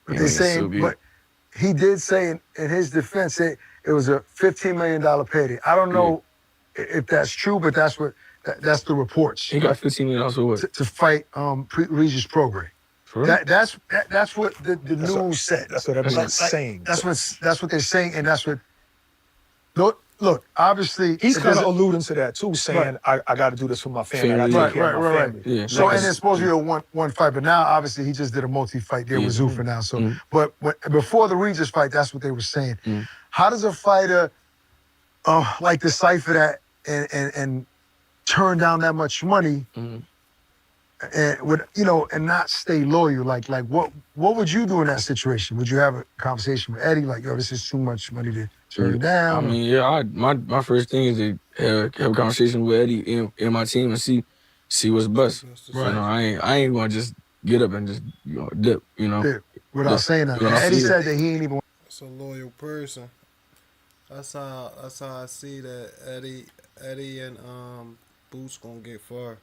But they saying, but he did say in his defense, it was a $15 million payday. I don't know if that's true, but that's the reports. He got $15 million also what? To fight Regis Prograis. That's what the news said. That's what everyone's saying. That's what they're saying, and that's what. Look, obviously he's kind of alluding to that too, saying I got to do this for my family. Right. Yeah. So and it's supposed to be a one fight, but now obviously he just did a multi-fight deal with Zuffa now. So, but before the Regis fight, that's what they were saying. How does a fighter like decipher that and turn down that much money and and not stay loyal? Like what would you do in that situation? Would you have a conversation with Eddie like, yo, this is too much money to turn down? I mean, my first thing is to have a conversation with Eddie and my team and see what's best. Right. I ain't gonna just get up and just dip. Dip. Without saying that. Eddie said that he ain't even. That's a loyal person. That's how I see that Eddie and Boots gonna get far.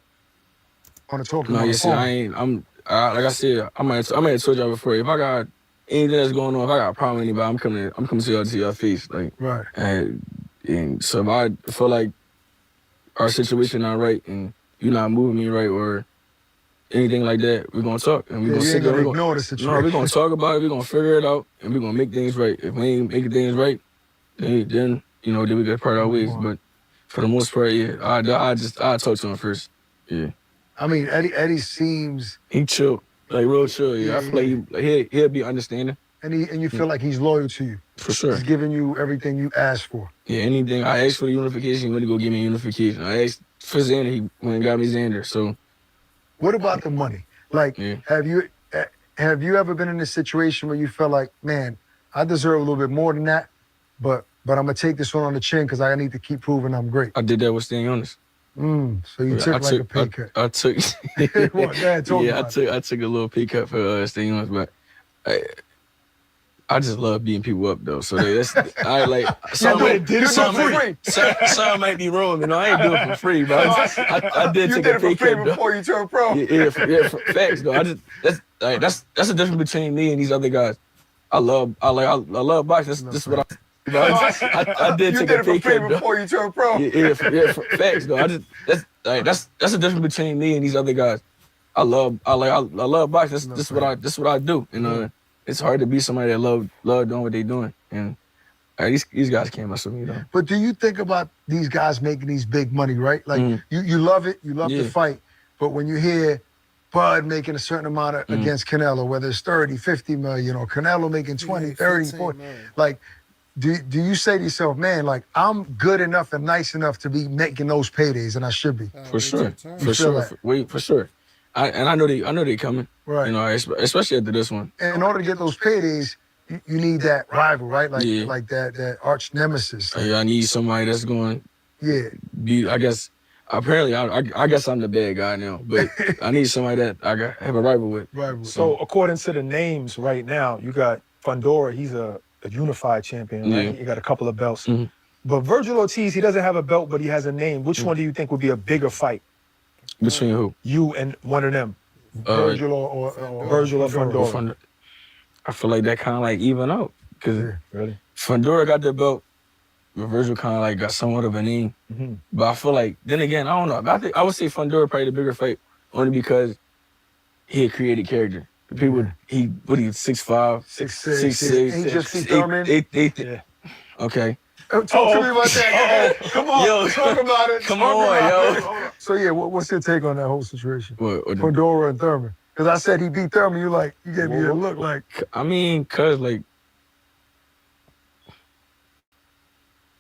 Want to talk No, about you see, like I said, I might have told y'all before. If I got anything that's going on, if I got a problem with anybody, I'm coming to your face, like right. And so if I feel like our situation not right and you're not moving me right or anything like that, we're gonna talk and we're gonna sit there. Ignore the situation. No, we're gonna talk about it. We're gonna figure it out and we're gonna make things right. If we ain't making things right, then then we gotta part our ways. But for the most part, yeah, I talk to him first. Yeah. I mean, Eddie seems he chill, like real chill. Yeah, I feel like he'll be understanding. And you feel like he's loyal to you. For sure. He's giving you everything you asked for. Yeah, anything. I asked for the unification, he went to go give me unification. I asked for Xander, he went and got me Xander. So what about the money? Like, have you ever been in a situation where you felt like, man, I deserve a little bit more than that, but I'm gonna take this one on the chin because I need to keep proving I'm great. I did that with staying honest. So you took a pay cut. I took. I took a little pay cut for staying honest, but I just love beating people up though. So that's I like. Some might be wrong, I ain't doing it for free, bro. I did take a pay cut before you turned pro. Yeah, facts though. That's the difference between me and these other guys. I love boxing. This is what I did take a pay cut before you turned pro. Yeah, facts though. That's the difference between me and these other guys. I love boxing. This is what I do. It's hard to be somebody that love doing what they doing. And These guys can't mess with me though. But do you think about these guys making these big money, right? Like you love it, you love the fight, but when you hear Bud making a certain amount against Canelo, whether it's 30, 50 million, or Canelo making 20, 30, 40, like, do you say to yourself, man, like, I'm good enough and nice enough to be making those paydays, and I should be? For sure. For sure. I know they coming. Right. You know, especially after this one. And in order to get those paydays, you need that rival, right? Like that arch nemesis. I need somebody that's going be, I guess, apparently, I guess I'm the bad guy now, but I need somebody that I have a rival with. So according to the names right now, you got Fundora, he's a unified champion, right? He got a couple of belts. But Virgil Ortiz, he doesn't have a belt, but he has a name. Which one do you think would be a bigger fight? Between who? You and one of them. Virgil or Fundora. I feel like that kind of like even out. Because Fundora got the belt, but Virgil kind of like got somewhat of a name. But I feel like, then again, I don't know. I would say Fundora probably the bigger fight, only because he had created character. People, he's 6'5", 6'6". He just beat Thurman. Okay. Talk to me about that. Come on, yo, talk about it. Come on, yo. So yeah, what's your take on that whole situation? What Fundora and Thurman. Because I said he beat Thurman, you gave me a look like. I mean, cause like.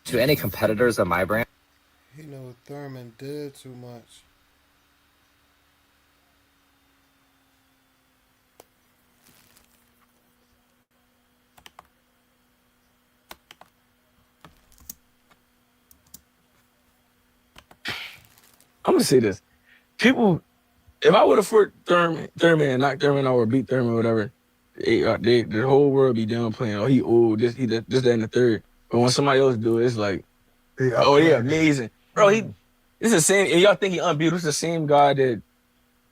To any competitors of my brand? You know, Thurman did too much. I'm gonna say this. People, if I would have fought Thurman and knocked Thurman out or beat Thurman or whatever, the whole world be downplaying. Oh, he old, this, that, and the third. But when somebody else do it, it's like, oh, yeah, amazing. Bro, it's the same, and y'all think he unbeatable. It's the same guy that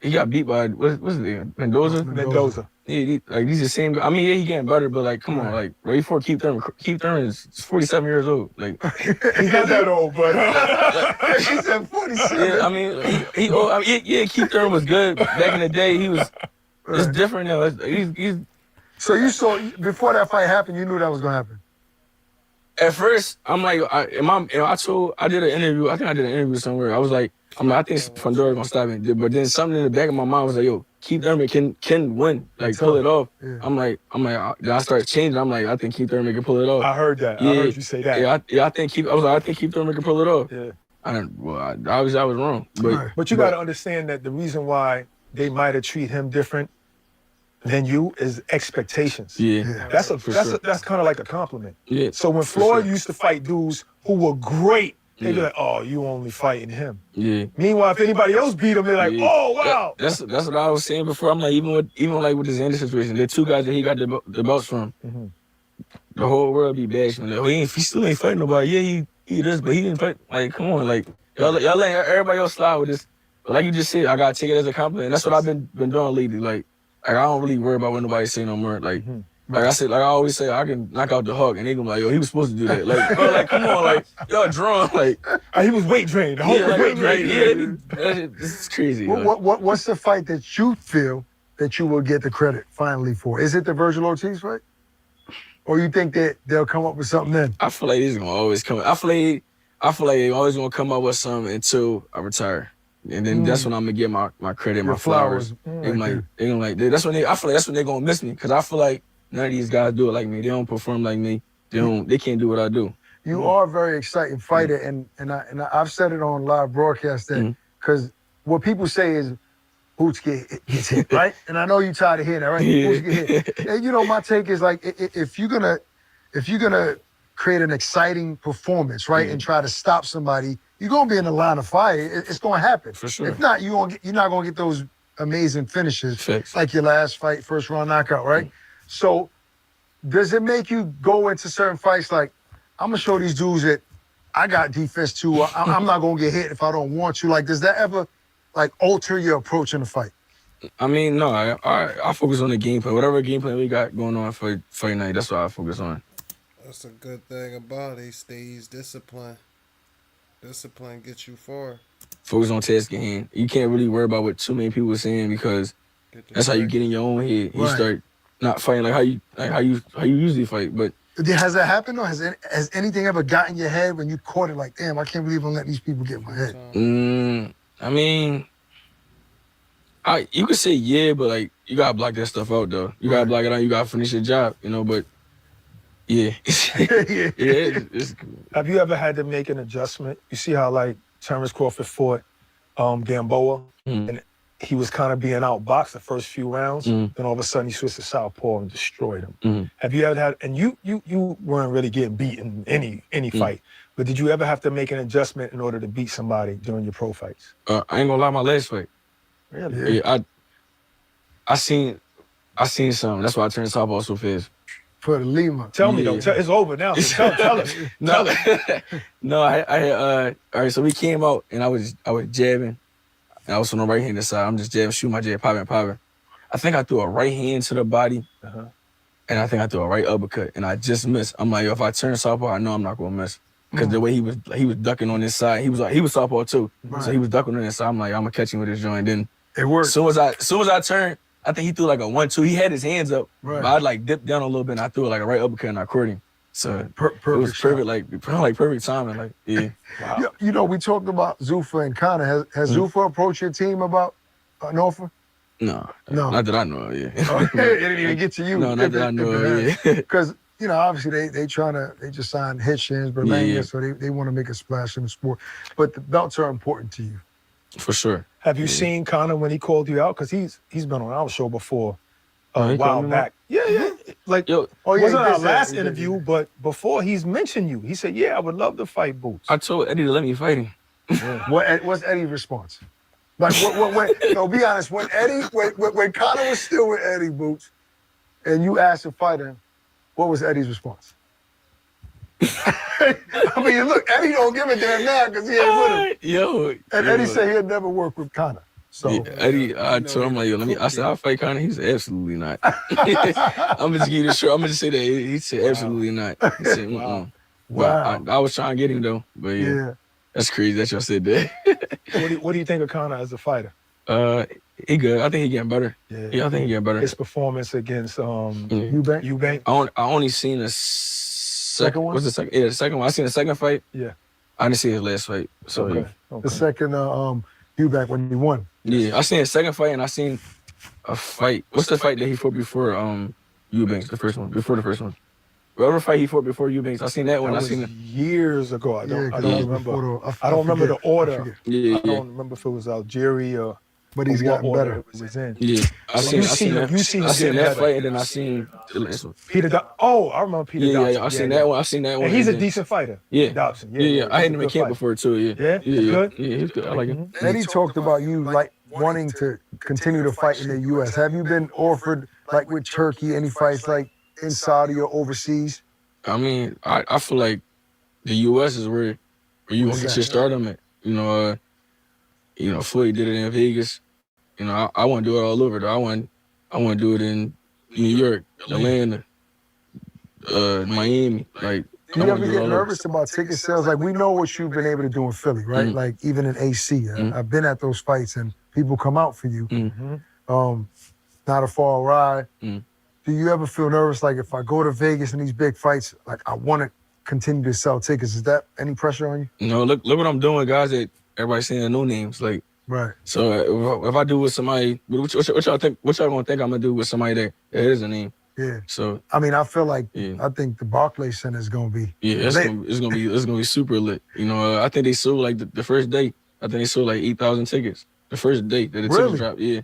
he got beat by, what's his name? Mendoza. Yeah, he's the same guy. I mean, yeah, he getting better, but like, come on, like, right before Keith Thurman is 47 years old. Like, he's not that old, but he said 47. Yeah, I mean, Keith Thurman was good back in the day. He was. It's different now. He's. So you saw before that fight happened, you knew that was gonna happen. At first, I'm like, I did an interview. I think I did an interview somewhere. I was like, I think Fundora gonna stop it. But then something in the back of my mind was like, yo, Keith Thurman can win, like pull it off. Yeah. I'm like, then I started changing. I'm like, I think Keith Thurman can pull it off. I heard that. I heard you say that. I think Keith Thurman can pull it off. Yeah. I was wrong. But you got to understand that the reason why they might have treated him different than you is expectations. Yeah. That's kind of like a compliment. Yeah. So when Floyd used to fight dudes who were great, they'd be like, oh, you only fighting him. Yeah. Meanwhile, if anybody else beat him, they're like, oh, wow. That's what I was saying before. I'm like, even with this Ennis situation, the two guys that he got the belts from, the whole world be bashing. Like, he still ain't fighting nobody. Yeah, he does, but he didn't fight. Like, come on, like y'all let everybody else slide with this. But like you just said, I gotta take it as a compliment. And that's what I've been doing lately. Like I don't really worry about what nobody say no more. Like I always say, I can knock out the Hawk, and they gonna be like, yo, he was supposed to do that. Like, bro, like, come on, like, y'all drawn, like, he was weight trained. The Hawk was weight trained. This is crazy. What's the fight that you feel that you will get the credit finally for? Is it the Virgil Ortiz fight, or you think that they'll come up with something then? I feel like he's gonna always come. I feel like they always gonna come up with something until I retire. And then that's when I'm gonna get my credit, my flowers. They gonna like that's when I feel like that's when they're gonna miss me, because I feel like none of these guys do it like me. They don't perform like me. They can't do what I do. You are a very exciting fighter, and I've said it on live broadcast that because what people say is Hoots gets hit, right? And I know you tired of hearing that, right? Yeah. Hoots get hit. And you know, my take is like if you're gonna create an exciting performance, right, and try to stop somebody, you're gonna be in the line of fire. It's gonna happen. For sure. If not, you're not gonna get those amazing finishes Fixed. like your last fight, first round knockout, right? So does it make you go into certain fights like, I'm gonna show these dudes that I got defense too. I'm not gonna get hit if I don't want to. Like, does that ever like alter your approach in the fight? I mean, no, I focus on the game plan. Whatever game plan we got going on for fight night, that's what I focus on. That's a good thing about it. He stays disciplined. Discipline gets you far. Focus on task at hand. You can't really worry about what too many people are saying, because that's how you get in your own head. You start not fighting like how you usually fight. But Has that happened or has anything ever gotten in your head when you caught it like, damn, I can't believe I'm letting these people get in my head? I mean, you could say yeah, but like you gotta block that stuff out though. You gotta block it out. You gotta finish your job, you know. But yeah, it's Have you ever had to make an adjustment? You see how like Terrence Crawford fought Gamboa, and he was kind of being outboxed the first few rounds. Then all of a sudden he switched to southpaw and destroyed him. Have you ever had? And you weren't really getting beat in any fight, but did you ever have to make an adjustment in order to beat somebody during your pro fights? I ain't gonna lie, my last fight. Really? Yeah, I seen something. That's why I turned southpaw so fast. For the Lima. Tell me though. It's over now. So tell us. No, no. All right. So we came out and I was jabbing, and I was on the right hand side. I'm just jabbing, shooting my jab, popping. I think I threw a right hand to the body, and I think I threw a right uppercut, and I just missed. I'm like, yo, if I turn southpaw, I know I'm not gonna miss. Because the way he was ducking on this side, he was southpaw too. Right. So he was ducking on this side. I'm like, I'm gonna catch him with this joint. Then it worked. Soon as I turned, I think he threw like a 1-2. He had his hands up, but I like dipped down a little bit and I threw like a right uppercut and I caught him. So it was perfect, like perfect timing. Like, yeah. Wow. You know, we talked about Zuffa and Conor. Has Zuffa approached your team about an offer? No, not that I know of, yeah. It didn't even get to you. No, not that I know of, yeah. Because, you know, obviously they just signed Hitchens, Berlanga, so they want to make a splash in the sport. But the belts are important to you. For sure. Have you seen Conor when he called you out? Because he's been on our show before a he while called me back. Yeah. Like, Yo, wasn't our he last did. interview, but before he's mentioned you. He said, yeah, I would love to fight Boots. I told Eddie to let me fight him. What's Eddie's response? Like, no, be honest. When Conor was still with Eddie Boots, and you asked to fight him, what was Eddie's response? I mean, look, Eddie don't give a damn now because he ain't with him. Eddie said he'd never work with Conor. So Eddie, I told him like, I said I'll fight Conor. He said absolutely not. I'm just give you the short. I'm just say that he said absolutely not. He said, Wow. But I was trying to get him though. But yeah. That's crazy that y'all said that. What do you think of Conor as a fighter? He good. I think he getting better. Yeah, I think he getting better. His performance against Eubank. I only seen the second one. What's the second? Yeah, the second one. I seen the second fight. Yeah. I didn't see his last fight. So okay. The second Eubank when he won. Yeah, I seen his second fight and I seen a fight. What's the fight that he fought before Eubanks? The first one. Before the first one. Whatever fight he fought before Eubanks, I seen that one. That I seen it years ago. I don't remember. I don't remember the order. Yeah. I don't remember if it was Algeria or. But he's gotten better. It was in. Yeah, I seen that fight, and then I seen Peter. I remember Peter. Dobson. Yeah, I seen that one. I seen that one. And he's a decent fighter. Yeah, Dobson. Yeah. I had him in camp before too. Yeah, good. Yeah, he's good. I like him. Eddie talked about you like wanting to continue to fight in the U.S. Have you been offered like with Turkey any fights like in Saudi or overseas? I mean, I feel like the U.S. is where you gonna get your stardom at. You know, Floyd did it in Vegas. You know, I want to do it all over though. I want to do it in New York, Atlanta, Miami. Like, do you ever get nervous about ticket sales? Like, we know what you've been able to do in Philly, right? Like, even in AC. I've been at those fights and people come out for you. Not a far ride. Do you ever feel nervous, like, if I go to Vegas and these big fights, like, I want to continue to sell tickets? Is that any pressure on you? No, look what I'm doing, guys. That everybody's saying no names, like. Right. So if I do with somebody, what y'all think? What y'all gonna think I'm gonna do with somebody that is a name? Yeah. So I mean, I feel like I think the Barclays Center is gonna be it's gonna be super lit. You know, I think they sold like the first day. I think they sold like 8,000 tickets the first day that the tickets dropped. Yeah.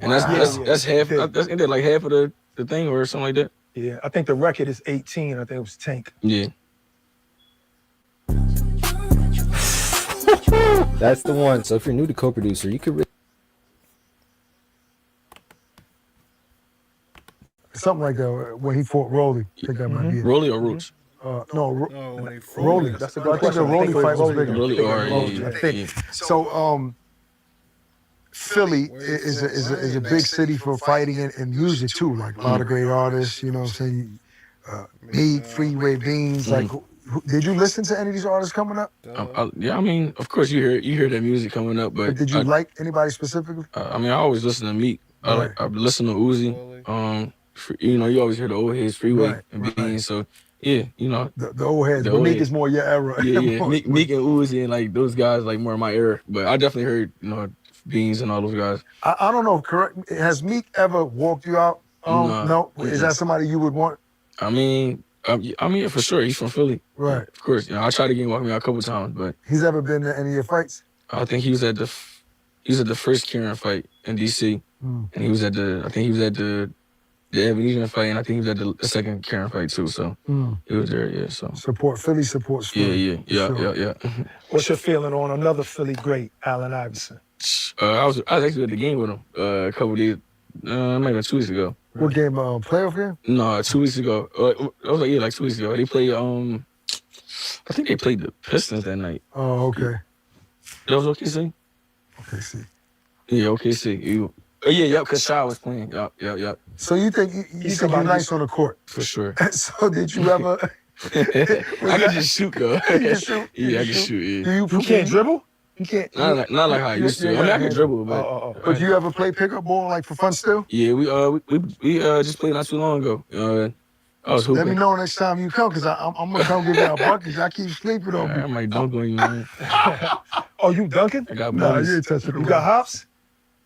And that's half. That's like half of the thing or something like that. Yeah, I think the record is 18. I think it was Tank. Yeah. That's the one. So if you're new to co-producer, you could something like that when he fought Rolly. I think that might be it. Rolly or Roots? Rolly. That's the I think the Rolly fight was bigger. Rolly, I think. So Philly is a big city for fighting and music too. Like a lot of great artists. You know what I'm saying? Meat, Freeway Beans, like. Did you listen to any of these artists coming up? Yeah, I mean, of course you hear that music coming up, but did you like anybody specifically? I mean, I always listen to Meek. I listen to Uzi. You know, you always hear the old hits, Freeway and Beans. So Yeah, you know. The old heads. The But old Meek head. is more your era. Yeah, yeah. More- Meek and Uzi and like those guys like more of my era. But I definitely heard, you know, Beans and all those guys. I don't know. Correct. Has Meek ever walked you out? Nah. No. Is that somebody you would want? I mean, yeah, for sure. He's from Philly. Right. Of course. You know, I tried to get him walk me out a couple times, but He's ever been to any of your fights? I think he was at the first Kieran fight in DC, and he was at the Ebenezer fight, and I think he was at the second Karen fight too. So he was there, yeah. So support Philly, supports Philly. Yeah. What's your feeling on another Philly great, Allen Iverson? I was actually at the game with him a couple days, maybe 2 weeks ago. What game? Playoff game? No, 2 weeks ago. I was like 2 weeks ago. They played. I think they played the Pistons that night. Oh, okay. That was OKC. OKC. Yeah, OKC. Yeah, because Shaw was playing. Yep. So you think you're nice on the court? For sure. So did you ever? I can just shoot though. You can shoot? Yeah, I can shoot. Yeah. You can't dribble? You can't. Not like how I used to. I mean, I can dribble, but. But you ever play pickup ball like for fun still? Yeah, we just played not too long ago. I was hooping. Let me know next time you come, cause I'm gonna come give you a bucket. I keep sleeping on I me. might dunk on you, man. Oh, you dunking? I got Nah, bonus. you ain't touching the You got hops?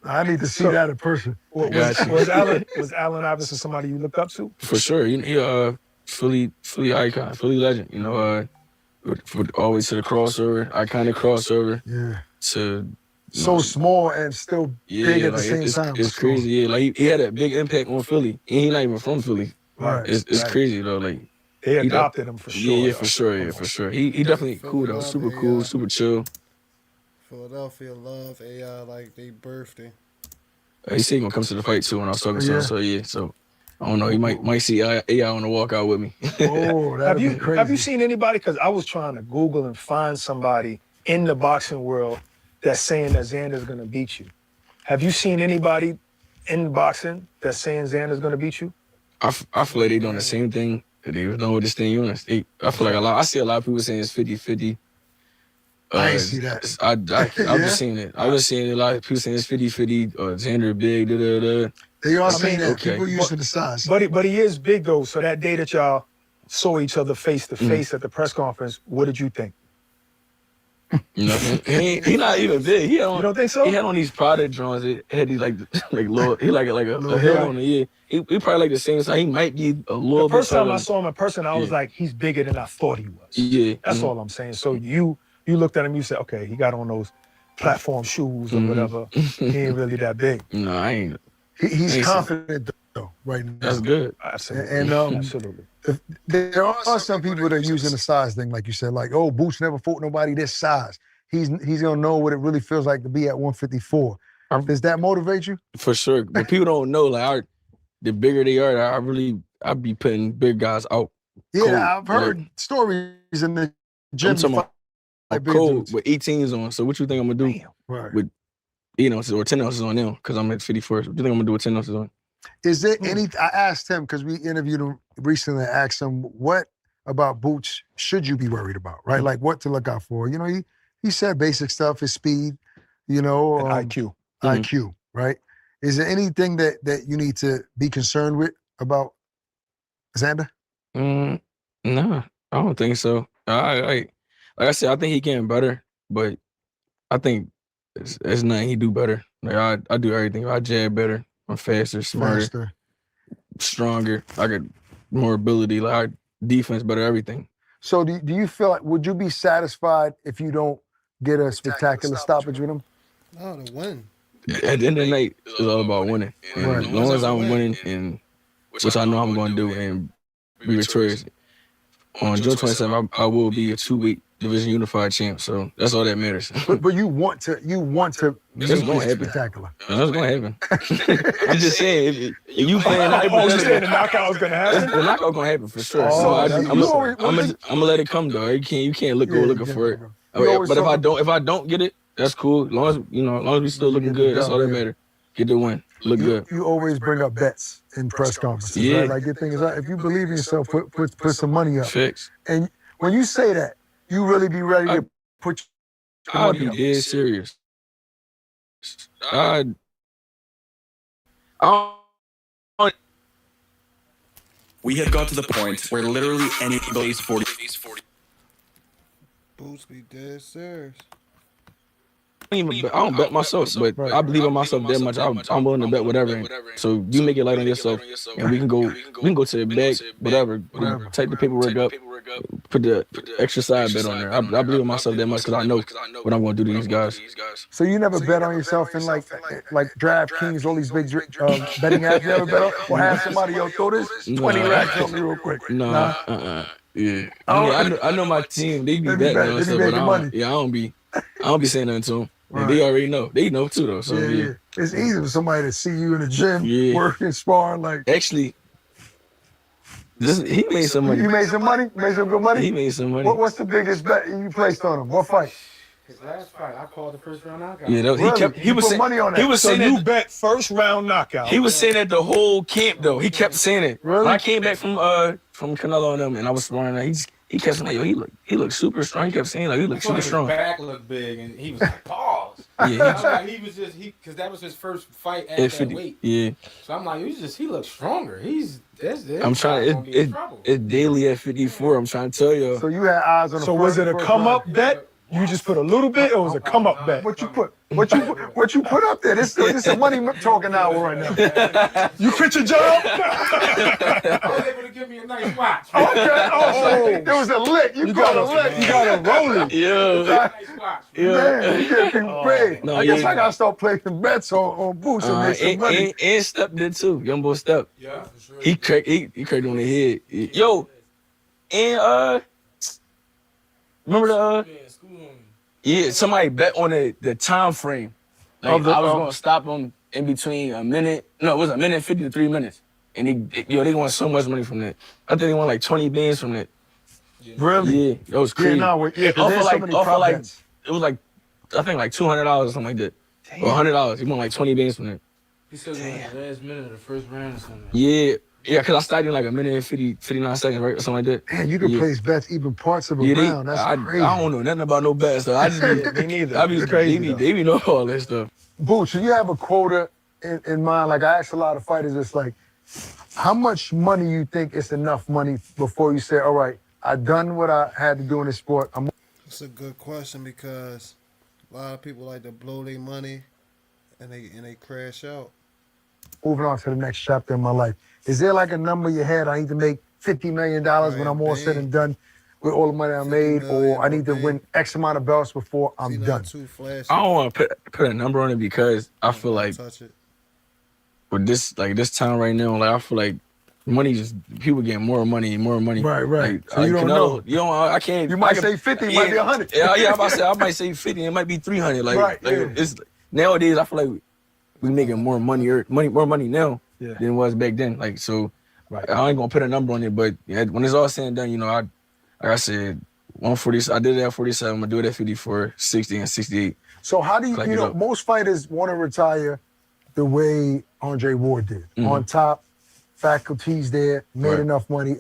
I need to see that in person. Was Allen Iverson somebody you looked up to? For sure. You know, Philly icon, Philly legend. You know, always to the crossover, iconic crossover. Yeah. To so small and still big at the same time. It's crazy. Yeah, like he had a big impact on Philly, and he's not even from Philly. Right. It's crazy though. Like they adopted him for sure. Yeah, for sure. Yeah, for sure. He definitely cool though. Super cool, super chill. Philadelphia love AI like they birthday. He said he gonna come to the fight too when I was talking to him. So yeah, so I don't know. He might see AI on the walkout with me. Oh, that'd be crazy. Have you seen anybody? Because I was trying to Google and find somebody in the boxing world that's saying that Xander's gonna beat you. Have you seen anybody in boxing that's saying Xander's gonna beat you? I feel like they doing the same thing that they was doing with this thing. I feel like I see a lot of people saying it's 50-50. I ain't see that. I've just seen it. I've been seeing a lot of people saying it's 50-50 or Xander big, da. They all saying that. Okay. People using the size. But he is big though. So that day that y'all saw each other face to face at the press conference, what did you think? Nothing. He not even big. You don't think so? He had on these product drawings. It had these like little. He like a head on it. Yeah. He probably like the same size. He might be a little. The first bit time I saw him in person, I was like, he's bigger than I thought he was. Yeah. That's all I'm saying. So you looked at him, you said, okay, he got on those platform shoes or whatever. He ain't really that big. No, I ain't. He's confident though, right now. That's good. Absolutely. And absolutely. There are some people that are using the size thing, like you said, like, oh, Boots never fought nobody this size. He's gonna know what it really feels like to be at 154. Does that motivate you? For sure. But people don't know, like, the bigger they are, I be putting big guys out. Yeah, cold. I've heard stories in the gym. I'm talking about cold with 18s on. So what you think I'm gonna do with 8 ounces or 10 ounces on them? Because I'm at 54. What do you think I'm gonna do with 10 ounces on? Is there any? I asked him because we interviewed him recently. I asked him what about Boots should you be worried about, right? Like what to look out for. You know, he said basic stuff, his speed, you know, IQ. IQ, right? Is there anything that you need to be concerned with about Xander? No, I don't think so. Like I said, I think he getting better, but I think it's nothing he do better. Like I do everything. I jab better. I'm faster, smarter, stronger. I got more ability. Like defense better, everything. So do you feel like would you be satisfied if you don't get a spectacular stoppage with him? No, to win. At the end of the night, it's all about winning. And Right. as long as I'm winning, and which I know I'm going to do, and be victorious. On June 27th, I will be a 2-week division unified champ. So that's all that matters. But you want to make It's gonna it happen. spectacular. That's going to happen. I'm just saying, if you playing Oh, you saying the knockout was gonna happen? the knockout going to happen for sure. Oh, So that's- I'm you always- gonna let it come though. You can't look go Yeah, looking yeah, for it. yeah. Oh, You yeah, always but if talk- I don't get it, that's cool. As long as we still looking get good, the that's all that dub, yeah. matters. Get the win, look good. You always bring up bets in press conferences, Yeah. right? Like your thing is, if you believe in yourself, put some money up. Fix. And when you say that, you really be ready to put your I'll money be up. dead serious. I don't We have got to the point where literally anybody's 40. Boots be dead serious. I don't bet myself, but I believe in myself that much. I'm willing to bet whatever. And so you make it light on yourself, and we can go to the bank, whatever. Take the paperwork up, put the extra side bet on there. I believe in myself that much because I know what I'm going to do to these guys. So you never bet on yourself in like DraftKings, all these big betting apps. You ever bet on or have somebody, yo, throw this 20 racks on me real quick? Nah. Yeah. I know my team. They be betting on stuff, but I don't be saying nothing to them. Right. They already know. They know too, though. So yeah. It's easy for somebody to see you in the gym, working, sparring. Like actually, he made some money. You made some money? Made some good money? He made some money. What's the biggest bet you placed on him? What fight? His last fight, I called the first round knockout. Yeah, he was saying money on that. He was saying you bet first round knockout. He was saying that the whole camp though. He kept saying it. Really? When I came back from Canelo and them, and I was sparring, he kept saying, like, yo, he looked super strong. He kept saying, like, he looked super strong. His back looked big, and he was like, pause. Yeah, he was just because that was his first fight at that weight. Yeah. So I'm like, he looks stronger. I'm trying. It's daily at 54. I'm trying to tell you. So you had eyes on the. So was it a come up bet? You just put a little bit, or was it a come up bet? What you put up there? This is a money talking hour right now. You quit your job? I was able to give me a nice watch. Okay. Oh, there was a lick. You got a lick. You got to roll it. Yeah. Nice watch. Man, you get people paid. No, I guess I gotta start placing bets on Boots and make some money. And Step did too. Young boy Step. Yeah, for sure. He cracked on the head. Yo, and remember the somebody bet on the time frame. Like, I was gonna stop him in between a minute. No, it was a minute 50 to 3 minutes. And they won so much money from that. I think they won like 20 bands from that. Yeah. Really? Yeah, that was crazy. It was like I think like $200 or something like that. Damn. Or $100. He won like 20 bands from that. He said it was the last minute of the first round or something. Yeah, because I started in like a minute and 59 seconds, right? Or something like that. Man, you can place bets even parts of a round. That's crazy. I don't know nothing about no bets, though. I just me neither. It's crazy. They be know all that stuff. Boots, so you have a quota in mind? Like I ask a lot of fighters, it's like, how much money you think is enough money before you say, all right, I done what I had to do in this sport. It's a good question because a lot of people like to blow their money and they crash out. Moving on to the next chapter in my life. Is there like a number in your head? I need to make $50 million when I'm all said and done with all the money I made, or I need to win X amount of belts before I'm done? I don't want to put a number on it because I feel like with this time right now, like I feel like money people getting more money. Right. Like, so you don't know. I can't. You might say 50, it might be 100. Yeah, I might say 50, it might be 300. It's nowadays I feel like we making more money now than it was back then. Like so, I ain't gonna put a number on it, but when it's all said and done, like I said, 140. I did it at 47. I'm gonna do it at 54, 60, and 68. So how do you most fighters want to retire the way Andre Ward did, on top, faculties there, made enough money,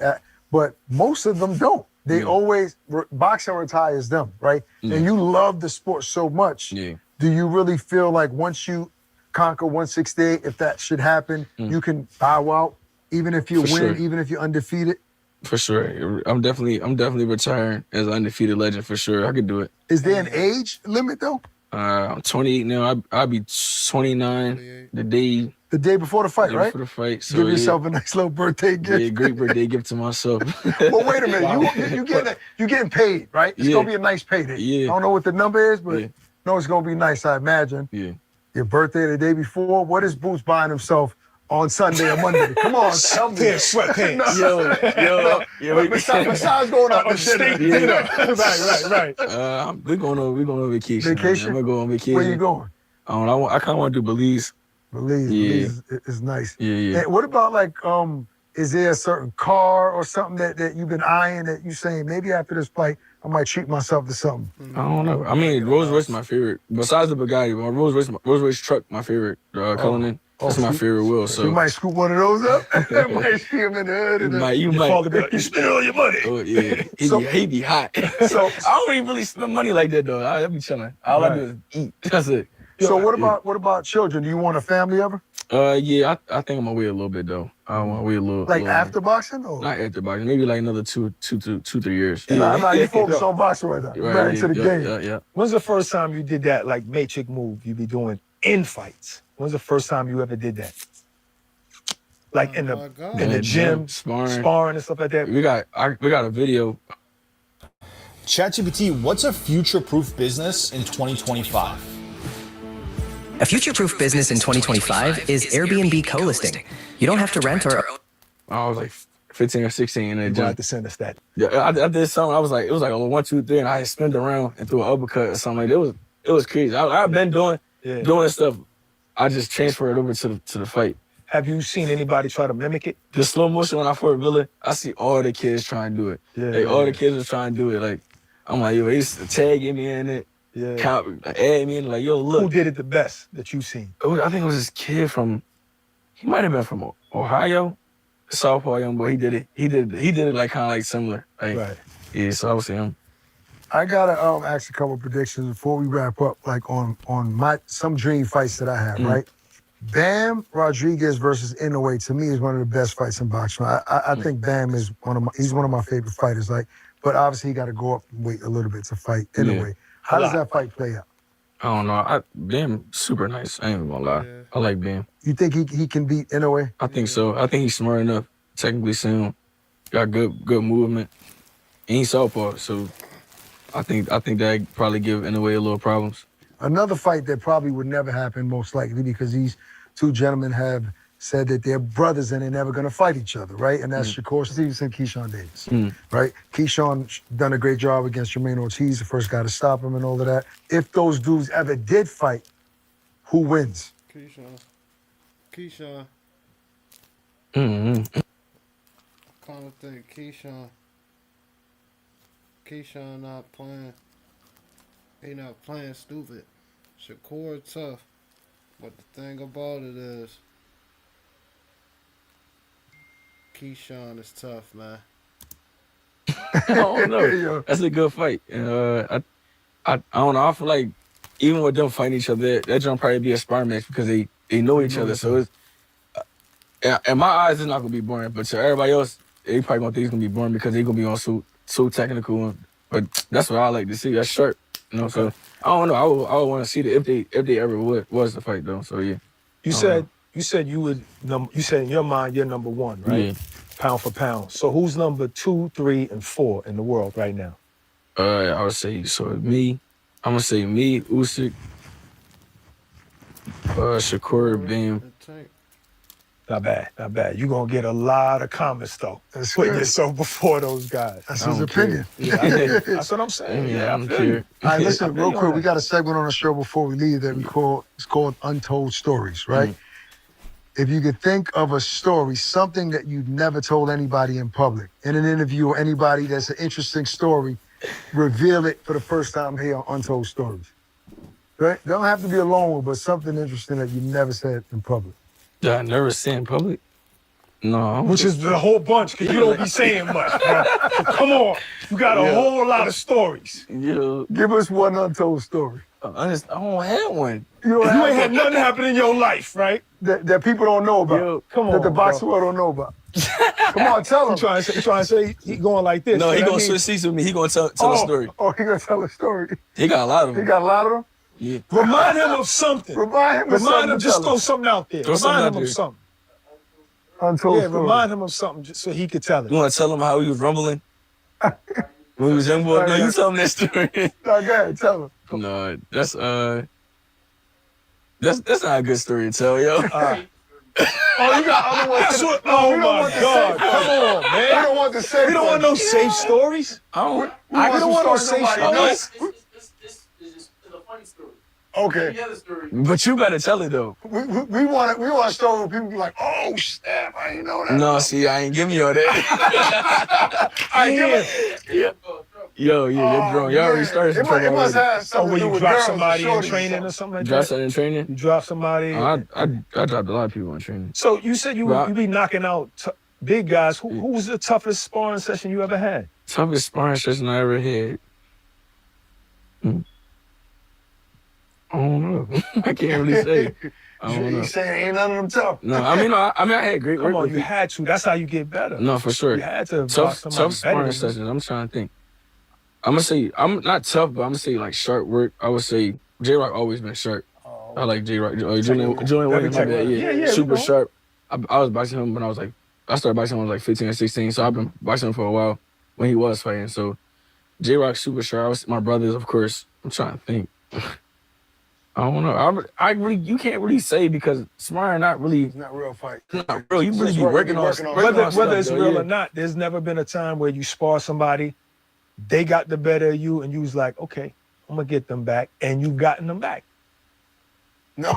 but most of them don't. They always boxing retires them, right? And you love the sport so much. Yeah. Do you really feel like once you conquer 168, if that should happen, you can bow out, even if you win, even if you're undefeated? For sure. I'm definitely retiring as an undefeated legend for sure. I could do it. Is there an age limit though? I'm 28 now. I'll be 29 the day before the fight, right? Before the fight. So give yourself a nice little birthday gift. Yeah, great birthday gift to myself. Well, wait a minute. You getting paid, right? It's gonna be a nice payday. Yeah. I don't know what the number is, but no, it's gonna be nice, I imagine. Yeah. Your birthday the day before. What is Boots buying himself on Sunday or Monday? Come on, tell me. Sweatpants. Yo. Besides going out to steak dinner. Right. We're going on vacation. Vacation? I'm gonna go on vacation. Where you going? I kind of want to do Belize. Belize is nice. Yeah. And what about like, is there a certain car or something that you've been eyeing that you saying maybe after this fight I might treat myself to something? I don't know. I mean, Rolls Royce is my favorite. Besides the Bugatti, my Rolls Royce truck, my favorite. Cullinan. That's my favorite wheel. So you might scoop one of those up. Might see him in the hood. You might. You spend all your money. Oh yeah. He be hot. So I don't even really spend money like that though. I be chilling. All I do is eat. That's it. So what about children? Do you want a family ever? Yeah, I think I'm gonna wait a little bit though. I want to wait a little. Like little after boxing, or not after boxing, maybe like another 3 years. nah, you focus on boxing right now. You Right, married to the game. Yeah. When's the first time you did that like matrix move you be doing in fights? When's the first time you ever did that? Like in the gym, sparring and stuff like that. We got a video. ChatGPT, what's a future-proof business in 2025? A future-proof business in 2025 is Airbnb co-listing. You don't have to rent or... I was like 15 or 16 and you had to send us that. Yeah, I did something. I was like, it was like a 1, 2, 3, and I spun around and threw an uppercut or something. Like it was crazy. I've been doing stuff. I just transferred it over to the fight. Have you seen anybody try to mimic it? The slow motion when I fought Villa, I see all the kids trying to do it. Yeah, all the kids are trying to do it. Like I'm like, yo, he's tagging me in it. Yeah. Add me in, like, yo, look. Who did it the best that you've seen? I think it was this kid he might have been from Ohio, Southpaw young boy. He did it like kind of like similar. Like, right. Yeah, so I was him. I gotta ask a couple predictions before we wrap up, like on some dream fights that I have, right? Bam Rodriguez versus Inoue to me is one of the best fights in boxing. I think Bam is he's one of my favorite fighters. Like, but obviously he got to go up and wait a little bit to fight Inoue. Yeah. How does that fight play out? I don't know. Bam super nice. I ain't even gonna lie. I like Bam. You think he can beat Inoue? I think so. I think he's smart enough. Technically sound. Got good movement. And he's southpaw, so I think that probably give Inoue a little problems. Another fight that probably would never happen, most likely, because these two gentlemen have said that they're brothers and they're never going to fight each other, right? And that's Shakur Stevenson, Keyshawn Davis, right? Keyshawn done a great job against Jermaine Ortiz, the first guy to stop him and all of that. If those dudes ever did fight, who wins? Keyshawn. Mm-hmm. I kind of think Keyshawn not playing. He not playing stupid. Shakur tough. But the thing about it is, Keyshawn is tough, man. I don't know. That's a good fight. I don't know. I feel like even with them fighting each other, that jump probably be a sparring match because they know each other. So it's in my eyes, it's not gonna be boring. But to everybody else, they probably gonna think it's gonna be boring because they gonna be on so technical. But that's what I like to see. That's sharp. You know, so I don't know. I would want to see that if they ever was to fight though. So yeah. You said you said in your mind you're number one, right? Yeah. Pound for pound. So who's number 2, 3, and 4 in the world right now? I would say I'm gonna say me, Usyk, Shakur, Bam. Not bad. You're gonna get a lot of comments though. Putting yourself before those guys. That's his opinion. Yeah, that's what I'm saying. Yeah, I'm here. All right, listen, real quick, we got a segment on the show before we leave that it's called Untold Stories, right? If you could think of a story, something that you've never told anybody in public, in an interview or anybody that's an interesting story, reveal it for the first time here on Untold Stories. Right? Don't have to be a long one, but something interesting that you never said in public. Yeah, I never said in public. No. Which is the whole bunch, because you don't be saying much, bro. So come on. You got a whole lot of stories. Yeah. Give us one untold story. I don't have one. You ain't had nothing happen in your life, right? That people don't know about. Yo, come on, that the boxing world don't know about. Come on, tell him. You trying to say he going like this? No, he gonna switch seats with me. He gonna tell a story. Oh, he gonna tell a story. He got a lot of them. He got a lot of them? Yeah. Remind him of something. Remind him. Just throw something out there. Remind him of something. Untold story. Remind him of something just so he could tell it. You want to tell him how he was rumbling when he was young boy? No, you tell him that story. No, go ahead, tell him. No, that's not a good story to tell, yo. You got other ones. Oh my God! Come on, man. We don't want the safe. We don't want no safe stories. We don't want no safe stories. It's a funny story. Okay. But you gotta tell it though. We want a story where people be like, oh snap, I didn't know that. No, see, I ain't giving you all that. Yeah. Yo, you're grown. You already started some trouble. It must have something when to do you with drop girls somebody and in shorties training or something like Drop that. something in training? You drop somebody. I dropped a lot of people in training. So you said you be knocking out big guys. Who was the toughest sparring session you ever had? Toughest sparring session I ever had. I don't know. I can't really say. I don't know. You saying ain't none of them tough? No, I mean, I had great work. Come on, with you people. had to. That's how you get better. No, for sure. You had to Tough box somebody better sparring than you. sessions. I'm trying to think. I'm gonna say I'm not tough, but I'm gonna say like sharp work. I would say J Rock always been sharp. I like J Rock. Julian Williams, my bad. Yeah, super sharp. I was boxing him when I started boxing when I was like 15 or 16. So I've been boxing him for a while when he was fighting. So J Rock super sharp. My brothers, of course. I'm trying to think. I don't know. I really, you can't really say because sparring not really. It's not real fight. Not real. You really be working on Whether it's stuff, real or not, there's never been a time where you spar somebody, they got the better of you, and you was like, okay, I'm gonna get them back, and you've gotten them back. No.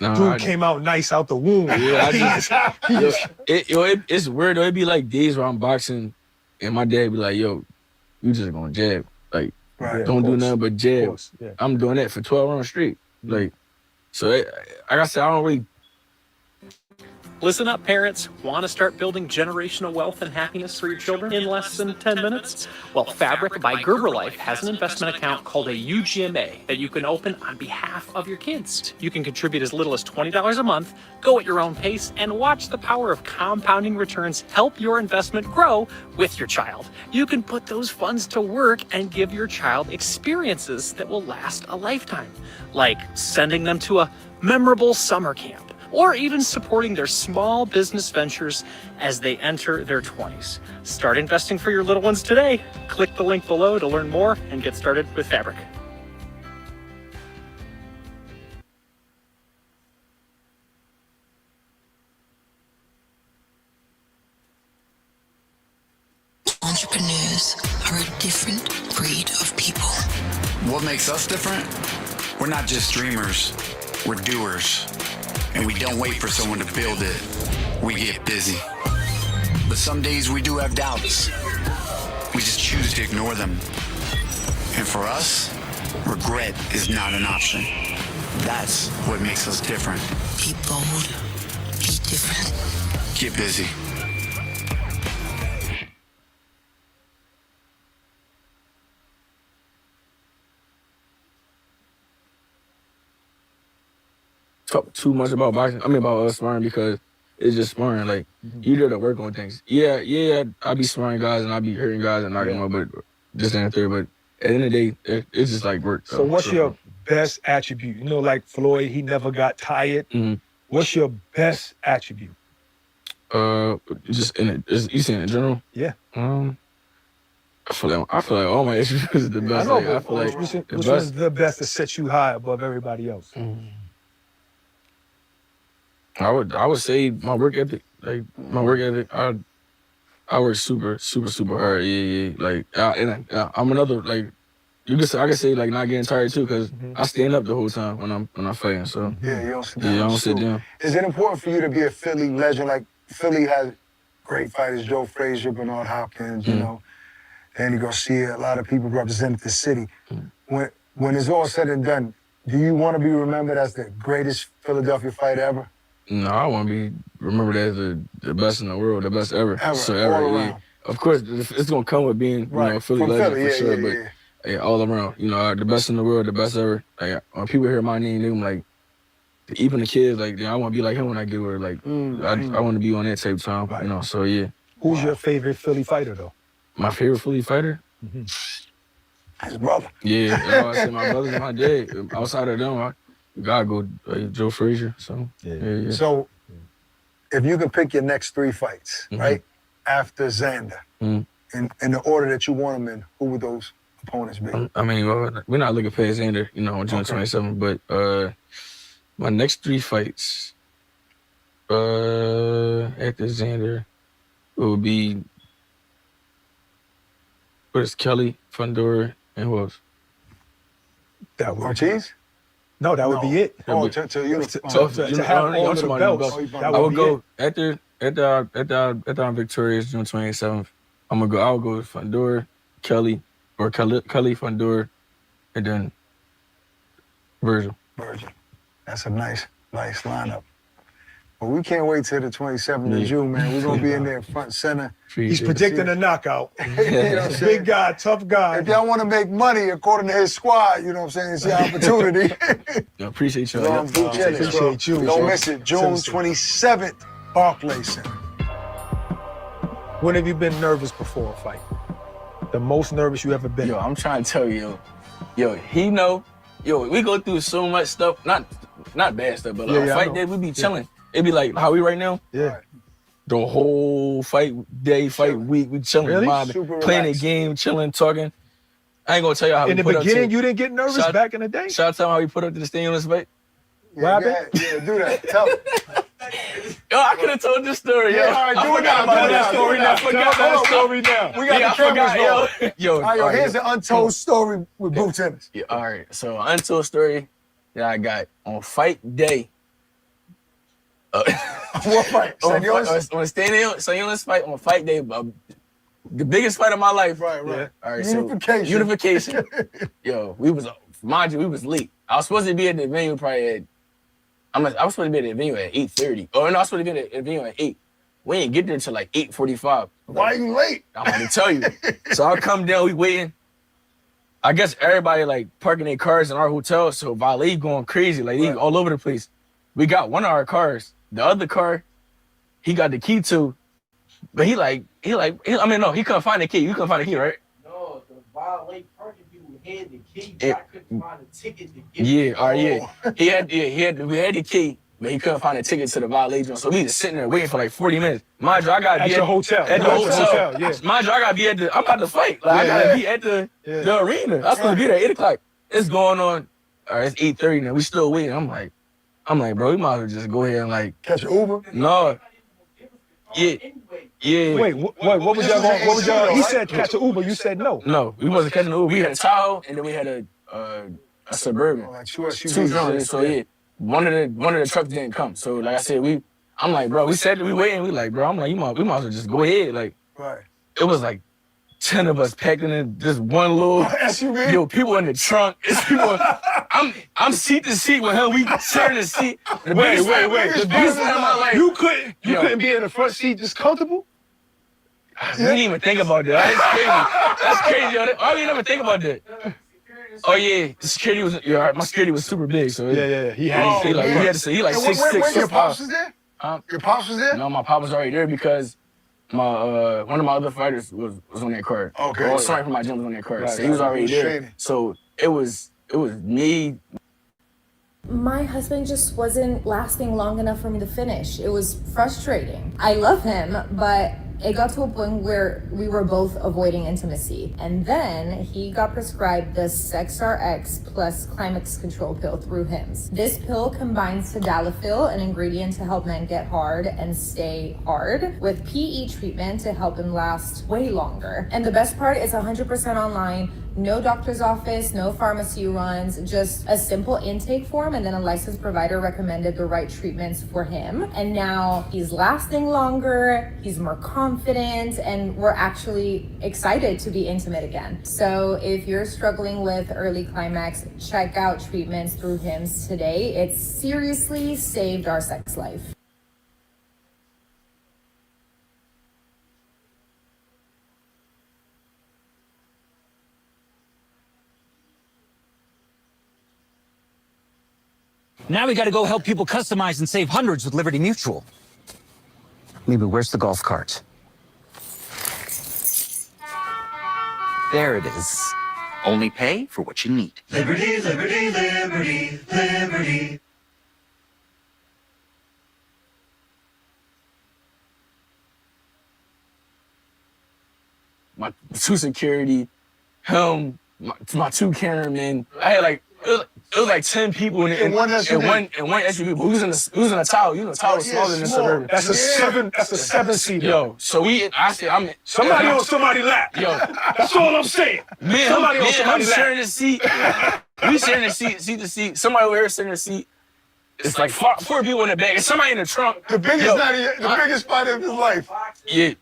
Dude came out nice out the womb. Yeah, it's weird though. It'd be like days where I'm boxing, and my dad be like, "Yo, you just gonna jab, like, don't do nothing but jab." Yeah. I'm doing that for 12 rounds straight, like, so like I said, I don't really. Listen up, parents. Want to start building generational wealth and happiness for your children in less than 10 minutes? Well, Fabric by Gerber Life has an investment account called a UGMA that you can open on behalf of your kids. You can contribute as little as $20 a month, go at your own pace, and watch the power of compounding returns help your investment grow with your child. You can put those funds to work and give your child experiences that will last a lifetime, like sending them to a memorable summer camp, or even supporting their small business ventures as they enter their 20s. Start investing for your little ones today. Click the link below to learn more and get started with Fabric. Entrepreneurs are a different breed of people. What makes us different? We're not just dreamers, we're doers. And we don't wait for someone to build it. We get busy. But some days we do have doubts. We just choose to ignore them. And for us, regret is not an option. That's what makes us different. Be bold. Be different. Get busy. Talk too much about boxing. I mean about sparring because it's just sparring. Like you there to work on things. Yeah. I be sparring guys and I be hurting guys and knocking them up, but just in the third. But at the end of the day, it's just like work. So what's your best attribute? You know, like Floyd, he never got tired. What's your best attribute? Just in it. You saying in general? Yeah. I feel like all my attributes is the best. I know, I feel like which one's the best to set you high above everybody else? I would say my work ethic. Like my work ethic, I work super hard. Yeah. Like I'm another like I can say like not getting tired too because I stand up the whole time when I'm fighting. So yeah, you don't sit down. I don't sit down. Is it important for you to be a Philly legend? Like Philly has great fighters, Joe Frazier, Bernard Hopkins, you know, Danny Garcia. A lot of people represented the city. When it's all said and done, do you want to be remembered as the greatest Philadelphia fighter ever? No, I want to be remembered as the best in the world, the best ever. So ever. Of course, it's gonna come with being a Philly legend for sure. But all around, the best in the world, the best ever. Like when people hear my name, they're like, even the kids, like I want to be like him when I get older. Like I want to be on that type of time, Right. So yeah. Who's your favorite Philly fighter though? My favorite Philly fighter? His brother. Yeah, I said my brothers and my dad. Outside of them, I gotta go Joe Frazier. So yeah. So if you could pick your next 3 fights, right, after Xander, in the order that you want them in, who would those opponents be? I mean, we're not looking past Xander, on June 27th, but my next 3 fights after Xander would be Kelly, Fundora, and who else? That would Ortiz? No, that would be it. To have all of the belts. I would go after I'm victorious June 27th. I'll go with Fundora, Kelly, Fundora, and then Virgil. That's a nice lineup. Well, we can't wait till the 27th of June, man. We're gonna be in there front and center. He's predicting a knockout. You know what I'm saying? Big guy, tough guy. If y'all want to make money according to his squad, you know what I'm saying? It's your opportunity. I appreciate you. Appreciate you. Don't miss it. June 27th, Barclays Center. When have you been nervous before a fight? The most nervous you ever been? Yo, I'm trying to tell you, he know. Yo, we go through so much stuff, not bad stuff, but fight day, we be chilling. It be like how we right now. Yeah. The whole fight day, fight week, we chilling, playing a game, chilling, talking. I ain't gonna tell you how in we the put up beginning, to, you didn't get nervous back in the day? Shout out to how we put up to the stimulus fight. Yeah, do that. Tell him. Yo, I could have told this story, yo. Yeah, all right, do it now. Tell that story now. We got the cameras going. Yo, all right, here's an untold story with Boots Ennis. Yeah, all right, so untold story that I got on fight day. What fight? On Stadium's fight on fight day, the biggest fight of my life. Right. Yeah. All right, Unification. Yo, we was late. I was supposed to be at the venue probably I was supposed to be at the venue at 8:30. Oh no, I was supposed to be at the venue at 8. We ain't get there till like 8:45. Why are you late? I'm about to tell you. So I come down, we waiting. I guess everybody like parking their cars in our hotel, so valet going crazy, like they all over the place. We got one of our cars. The other car, he got the key to, but he couldn't find the key. You couldn't find the key, right? No, the valet parking people had the key, but I couldn't find a ticket to get it. We had the key, but he couldn't find a ticket to the valet joint. So we just sitting there waiting for like 40 minutes. Mind you, I gotta be at your hotel. At the hotel. Yeah. Mind you, I gotta be I'm about to fight. Like, I gotta be at the arena. I was supposed to be there at 8 o'clock. It's going on. All right, it's 8:30 now. We still waiting. I'm like, bro, we might as well just go ahead and like catch an Uber. No. Yeah. Wait, what was y'all going? What was y'all? He said catch an Uber. You said no. No, we wasn't catching an Uber. We had a Tahoe and then we had a Suburban. Two drums. So yeah, one of the trucks didn't come. So like I said, I'm like, bro, we said we waiting. We like, bro, I'm like, we might as well just go ahead. Like, it was like 10 of us packed in this one little SUV. Yo, people in the trunk. It's people. I'm seat to seat with him. We sharing the seat. Wait. The biggest time of my life. You couldn't be in the front seat just comfortable? We didn't even think about that. That's crazy. I didn't even think about that. Oh yeah, the security was. My security was super big. So yeah. He like 6'6". Your pops was there? Your pops was there? No, my pop was already there because my one of my other fighters was on that card. Okay. Well, sorry for my gym was on that card. So he was already there. So it was me. My husband just wasn't lasting long enough for me to finish. It was frustrating. I love him, but it got to a point where we were both avoiding intimacy. And then he got prescribed the SexRx plus Climax Control pill through Hims. This pill combines tadalafil, an ingredient to help men get hard and stay hard, with PE treatment to help him last way longer. And the best part is 100% online, no doctor's office, no pharmacy runs, just a simple intake form, and then a licensed provider recommended the right treatments for him. And now he's lasting longer, he's more confident, and we're actually excited to be intimate again. So if you're struggling with early climax, check out treatments through Hims today. It's seriously saved our sex life. Now we gotta go help people customize and save hundreds with Liberty Mutual. Maybe where's the golf cart? There it is. Only pay for what you need. Liberty, liberty, liberty, liberty. My two security, him, my two cameramen. I had like it was like 10 people in one SUV. But who's in a Tahoe? You know, Tahoe is smaller than a Suburban. That's a seven seater. Yo, so somebody on somebody's lap. Yo, that's all I'm saying. Somebody on somebody's lap. Sharing the seat. We sharing the seat to seat. Somebody over here sharing the seat. It's like four people in the back. And somebody in the trunk. The biggest fight of his life. Yeah.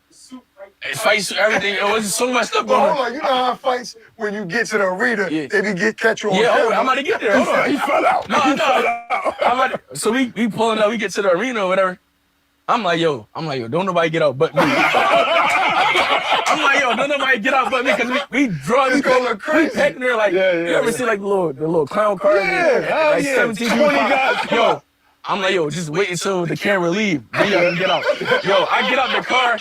Fights, everything. It was so much stuff going on. Hold on, you know how fights when you get to the arena, they catch you on camera. I'm about to get there. Hold on. He fell out. No. So we pulling up. We get to the arena or whatever. I'm like, yo, don't nobody get out but me. I'm like, yo, don't nobody get out but me, because we drunk, we packing there like, you ever see like the little clown cars? Like 17 people. 20 guys. Yo, I'm like, yo, just wait until the camera leave, then y'all can get out. Yo, I get out the car.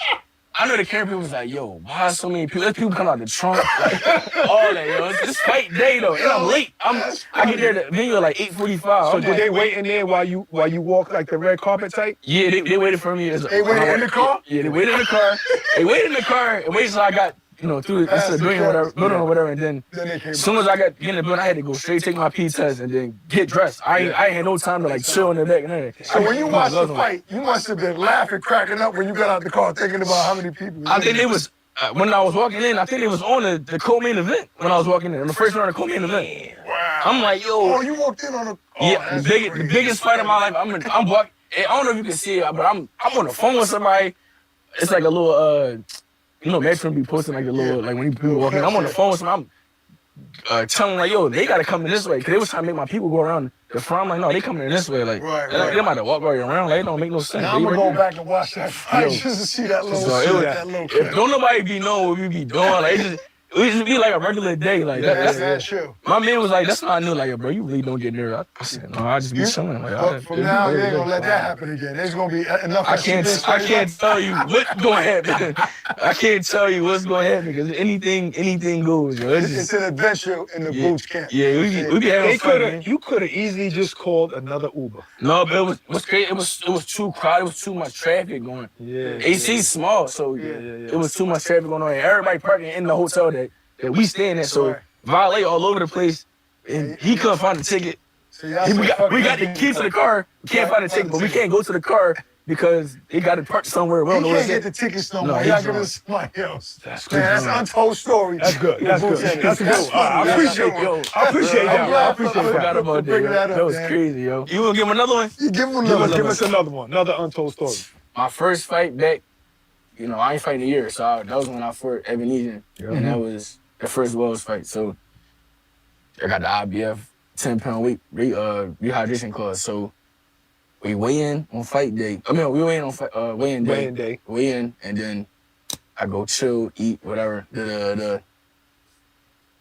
I know the camera people was like, yo, why so many people? There's people come out the trunk, like, all that, yo. It's fight day though, and I'm late. I get there the venue at like 8:45. So did they wait in there while you walk like the red carpet type? Yeah, they waited for me. They waited in the car? Yeah, they waited in the car. They waited in the car and waited till I got, through the building or whatever, and then as soon as I got in the building, I had to go straight take my P test and then get dressed. I ain't had no time to like chill in the back and everything. So when you watched the fight, you must have been laughing, cracking up when you got out the car, thinking about how many people. I think it was when I was walking in. I think it was on the co-main event when I was walking in. The first round of the co-main event. Wow. I'm like, yo. Oh, you walked in on a. Yeah, the biggest fight of my life. I'm walking. I don't know if you can see it, but I'm on the phone with somebody. It's like a little Metron be posting like a little like when people walking. I'm on the phone with somebody. I'm telling them like, yo, they gotta come in this way, cause they was trying to make my people go around the front. I'm like, no, they coming in this way. Like, they might have walked all the way around. Like, it don't make no sense. Now I'm gonna go back and watch that fight just to see that little. If don't nobody be knowing what we be doing, like it just be like a regular day. Like that's true. My man was like, that's not new. Like, bro, you really don't get there. I said, no, I just be chilling. Like, from now, you ain't gonna let that happen again. There's gonna be enough. I can't tell you what's gonna happen. I can't tell you what's gonna happen because anything goes. Yo. It's an adventure in the boots camp. Yeah, we be having fun. You could have easily just called another Uber. No, but it was crazy. It was too crowded. It was too much traffic going. Yeah. AC's small, so it was too much traffic going on. And everybody parking in the hotel that we staying at, so valet all over the place, and he couldn't find the ticket. We got the key to the car. We can't find the ticket, but we can't go to the car because they got it parked somewhere. We don't know where can't it's get the tickets no No, more. he's Y'all give drunk. it to somebody else. That's Man, that's an untold story. That's good. That's good. That's good. I appreciate that. I appreciate that. I appreciate I forgot that. about that. That was crazy, yo. You wanna give him another one? You give him another one. Give us another one. Another untold story. My first fight back, I ain't fighting a year, so that was when I fought Ebenezer, and that was the first Wells fight. So I got the IBF 10-pound weight rehydration clause. So we weigh in on fight day. We weigh in on weigh-in day. Weigh in, and then I go chill, eat, whatever. I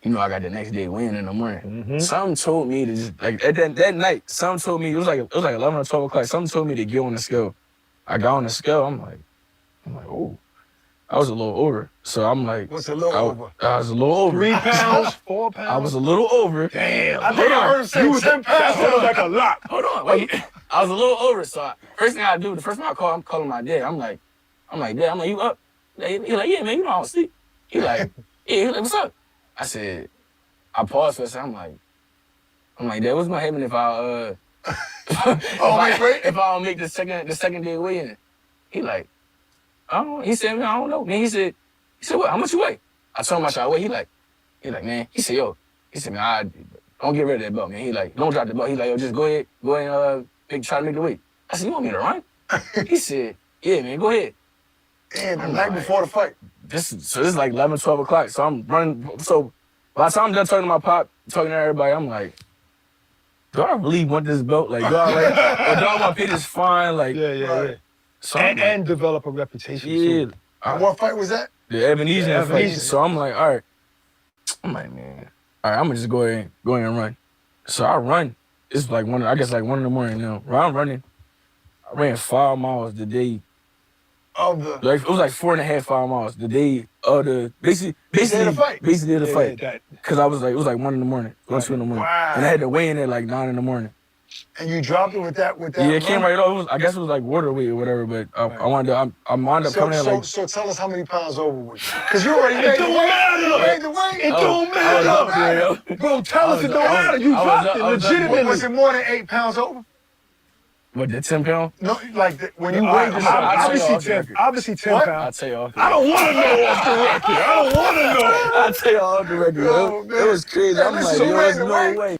got the next day weigh-in in the morning. Something told me to just like that night. Something told me it was like 11 or 12 o'clock. Something told me to get on the scale. I got on the scale. I'm like, oh. I was a little over, so I'm like, what's a little over? I was a little over. 3 pounds, 4 pounds. I was a little over. Damn. I think I heard him say 10 pounds. That sounded like a lot. Hold on, wait. I was a little over, so first thing I do, the first time I call, I'm calling my dad. I'm like, Dad, you up? He like, yeah, man, I don't sleep. He like, what's up? I said, I paused for a second. I'm like, Dad, what's gonna happen if I if I don't make the second day weigh-in? He like, I don't know. He said, man, I don't know. Man, he said, what? How much you weigh? I told him how much I weigh. He like, man. He said, man, don't get rid of that belt, man. He like, don't drop the belt. He like, yo, just go ahead and try to make the weight. I said, you want me to run? He said, yeah, man, go ahead. Damn, the night before the fight. This is like 11, 12 o'clock. So I'm running. So by the time I'm done talking to my pop, talking to everybody, I'm like, do I really want this belt? Like, do I want to pay this fine? Like, Yeah. So and develop a reputation. Yeah. And what fight was that? The Ebenezer fight. So I'm like, all right. I'm like, man. All right, I'm gonna just go ahead and run. So I run. It's like 1 in the morning now. I'm running. I ran 5 miles the day. It was like 4.5, 5 miles the day of the basically the fight. Cause I was like, it was like 1 in the morning, 2 in the morning, and I had to weigh in at like 9 in the mormorning. And you dropped it with that. Yeah, it came right off. I guess it was like water weight or whatever, but I wound up coming in like. So tell us how many pounds over was you? Because you already made the weight. It don't matter. Bro, tell us it don't matter. You dropped it legitimately. Was it more than 8 pounds over? What, the 10 pound? No, like when you weighed yourself. Obviously 10 pounds. I'll tell you off the record. I don't want to know off the record. I don't want to know. I'll tell you off the record. It was crazy. I'm like, there's no way.